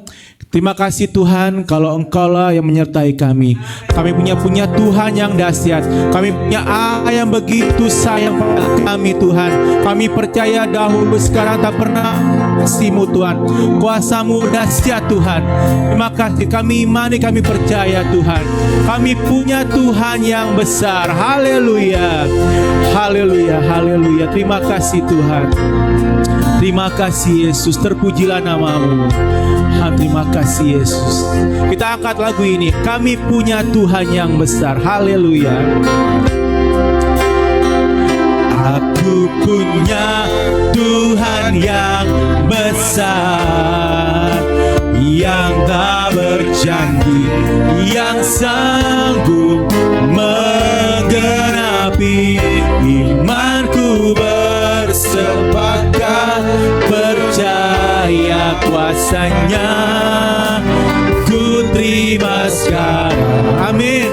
Speaker 2: Terima kasih Tuhan, kalau Engkau-lah yang menyertai kami. Kami punya Tuhan yang dahsyat. Kami punya Allah yang begitu sayang pada kami Tuhan. Kami percaya dahulu, sekarang, tak pernah kasih-Mu Tuhan. Kuasa-Mu dahsyat Tuhan. Terima kasih, kami imani, kami percaya Tuhan. Kami punya Tuhan yang besar. Haleluya, haleluya, haleluya. Terima kasih Tuhan. Terima kasih Yesus, terpujilah nama-Mu. Terima kasih Yesus. Kita angkat lagu ini. Kami punya Tuhan yang besar. Haleluya. Aku punya Tuhan yang besar, yang tak berjanji, yang sanggup menggenapi imanku. Bersepakat percaya kuasanya, ku terima sekarang. Amin.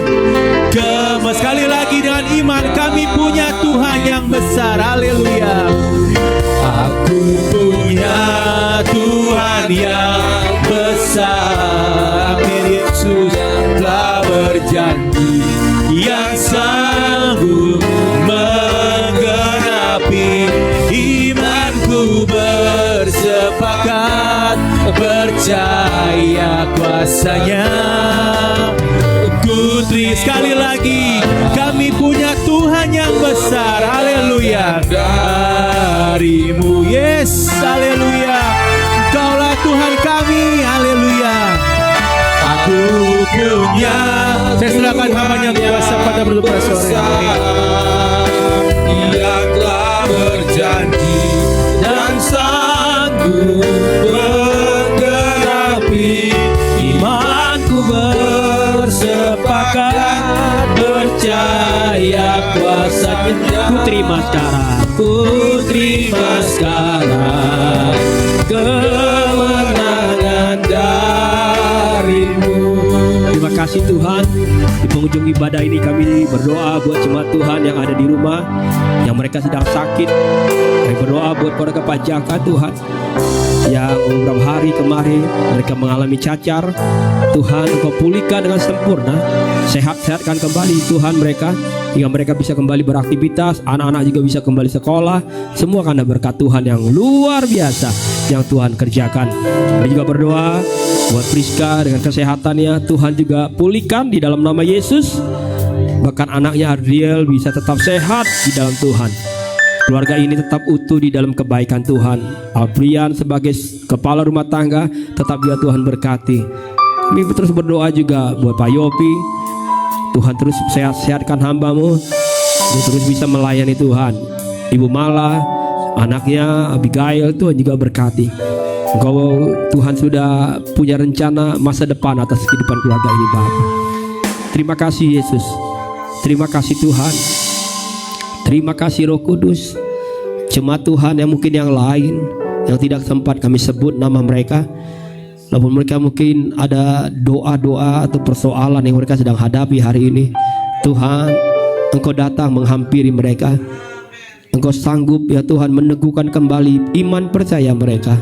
Speaker 2: Sekali lagi dengan iman, kami punya Tuhan yang besar. Haleluya. Aku punya Tuhan yang besar. Amin. Yesus telah berjanji, yang sanggup menggenapi imanku. Bersepakat percaya kuasanya, Putri. Sekali lagi, kami punya Tuhan yang besar. Haleluya. Darimu, yes, haleluya. Engkaulah Tuhan kami. Haleluya. Aku punya. Saya silakan hambanya kuasa pada berdoa sore hari. Ia telah berjanji dan sanggup menggenapi imanku. Bersepakat percaya kuasanya, ku terima sekarang, ku terima sekarang kemenangan darimu. Terima kasih Tuhan. Di penghujung ibadah ini kami berdoa buat jemaat Tuhan yang ada di rumah, yang mereka sedang sakit. Kami berdoa buat keluarga Pak Jaka Tuhan, yang beberapa hari kemarin mereka mengalami cacar. Tuhan, Engkau pulihkan dengan sempurna, sehatkan kembali Tuhan mereka, hingga mereka bisa kembali beraktivitas, anak-anak juga bisa kembali sekolah. Semua karena berkat Tuhan yang luar biasa yang Tuhan kerjakan. Kami juga berdoa buat Priska dengan kesehatannya, Tuhan juga pulihkan di dalam nama Yesus. Bahkan anaknya Ardiel bisa tetap sehat di dalam Tuhan. Keluarga ini tetap utuh di dalam kebaikan Tuhan. Alprian sebagai kepala rumah tangga, tetap juga Tuhan berkati. Kami terus berdoa juga buat Pak Yopi. Tuhan terus sehat-sehatkan hamba-Mu, dia terus bisa melayani Tuhan. Ibu Mala, anaknya Abigail, Tuhan juga berkati. Engkau Tuhan sudah punya rencana masa depan atas kehidupan keluarga ini Bapak. Terima kasih Yesus. Terima kasih Tuhan. Terima kasih Roh Kudus. Jemaat Tuhan yang mungkin yang lain yang tidak sempat kami sebut nama mereka,
Speaker 5: Walaupun mereka mungkin ada doa-doa atau persoalan yang mereka sedang hadapi hari ini, Tuhan, Engkau datang menghampiri mereka. Engkau sanggup ya Tuhan meneguhkan kembali iman percaya mereka,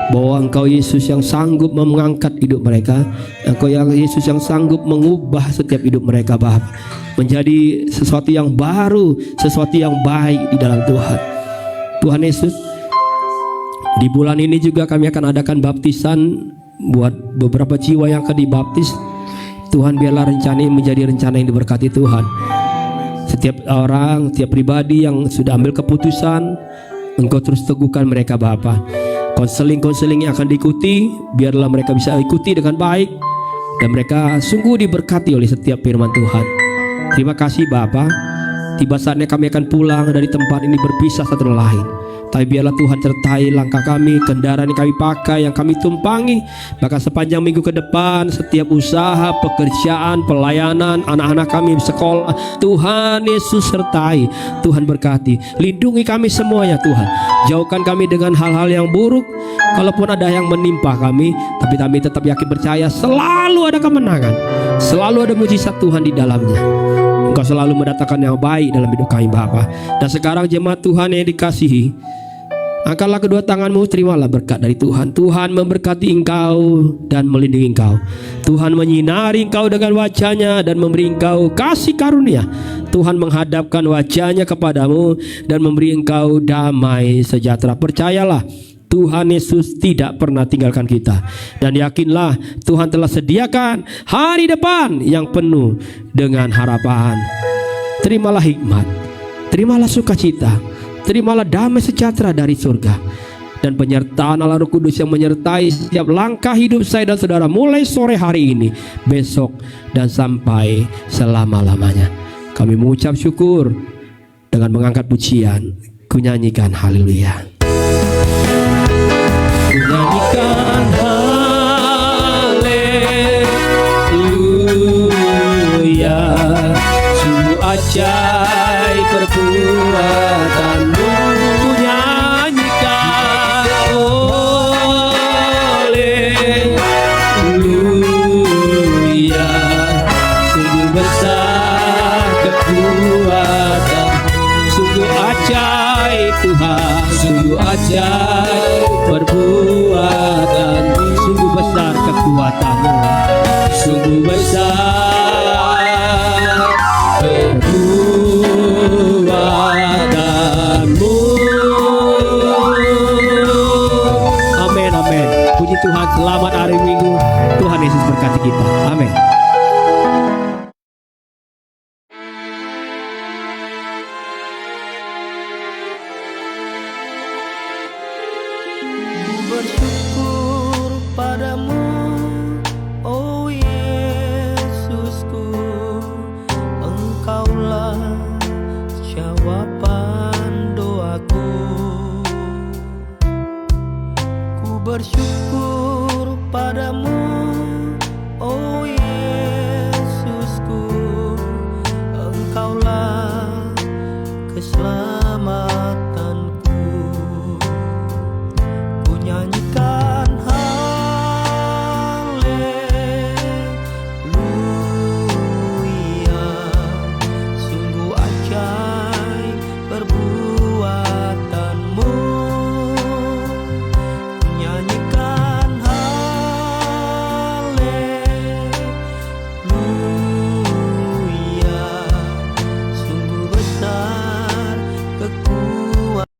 Speaker 5: bahwa Engkau Yesus yang sanggup mengangkat hidup mereka. Engkau yang Yesus yang sanggup mengubah setiap hidup mereka, Bapa, menjadi sesuatu yang baru, sesuatu yang baik di dalam Tuhan. Tuhan Yesus, di bulan ini juga kami akan adakan baptisan buat beberapa jiwa yang akan dibaptis. Tuhan, biarlah rencana ini menjadi rencana yang diberkati Tuhan. Setiap orang, setiap pribadi yang sudah ambil keputusan, Engkau terus teguhkan mereka, Bapa. Konseling-konseling yang akan diikuti, biarlah mereka bisa ikuti dengan baik, dan mereka sungguh diberkati oleh setiap firman Tuhan. Terima kasih Bapa. Tiba saatnya kami akan pulang dari tempat ini berpisah satu lain, tapi biarlah Tuhan sertai langkah kami, kendaraan yang kami pakai, yang kami tumpangi. Bahkan sepanjang minggu ke depan, setiap usaha, pekerjaan, pelayanan, anak-anak kami sekolah, Tuhan Yesus sertai, Tuhan berkati. Lindungi kami semua ya Tuhan. Jauhkan kami dengan hal-hal yang buruk. Kalaupun ada yang menimpa kami, tapi kami tetap yakin percaya selalu ada kemenangan, selalu ada mujizat Tuhan di dalamnya. Engkau selalu mendatangkan yang baik dalam hidup kami, Bapa. Dan sekarang jemaat Tuhan yang dikasihi, angkatlah kedua tanganmu, terimalah berkat dari Tuhan. Tuhan memberkati engkau dan melindungi engkau. Tuhan menyinari engkau dengan wajahnya dan memberi engkau kasih karunia. Tuhan menghadapkan wajahnya kepadamu dan memberi engkau damai sejahtera. Percayalah, Tuhan Yesus tidak pernah tinggalkan kita. Dan yakinlah, Tuhan telah sediakan hari depan yang penuh dengan harapan. Terimalah hikmat, terimalah sukacita, terimalah damai sejahtera dari surga, dan penyertaan Allah Roh Kudus yang menyertai setiap langkah hidup saya dan saudara mulai sore hari ini, besok, dan sampai selama-lamanya. Kami mengucap syukur dengan mengangkat pujian. Ku nyanyikan haleluya. Ku nyanyikan haleluya. Sungguh ajaib perbuatan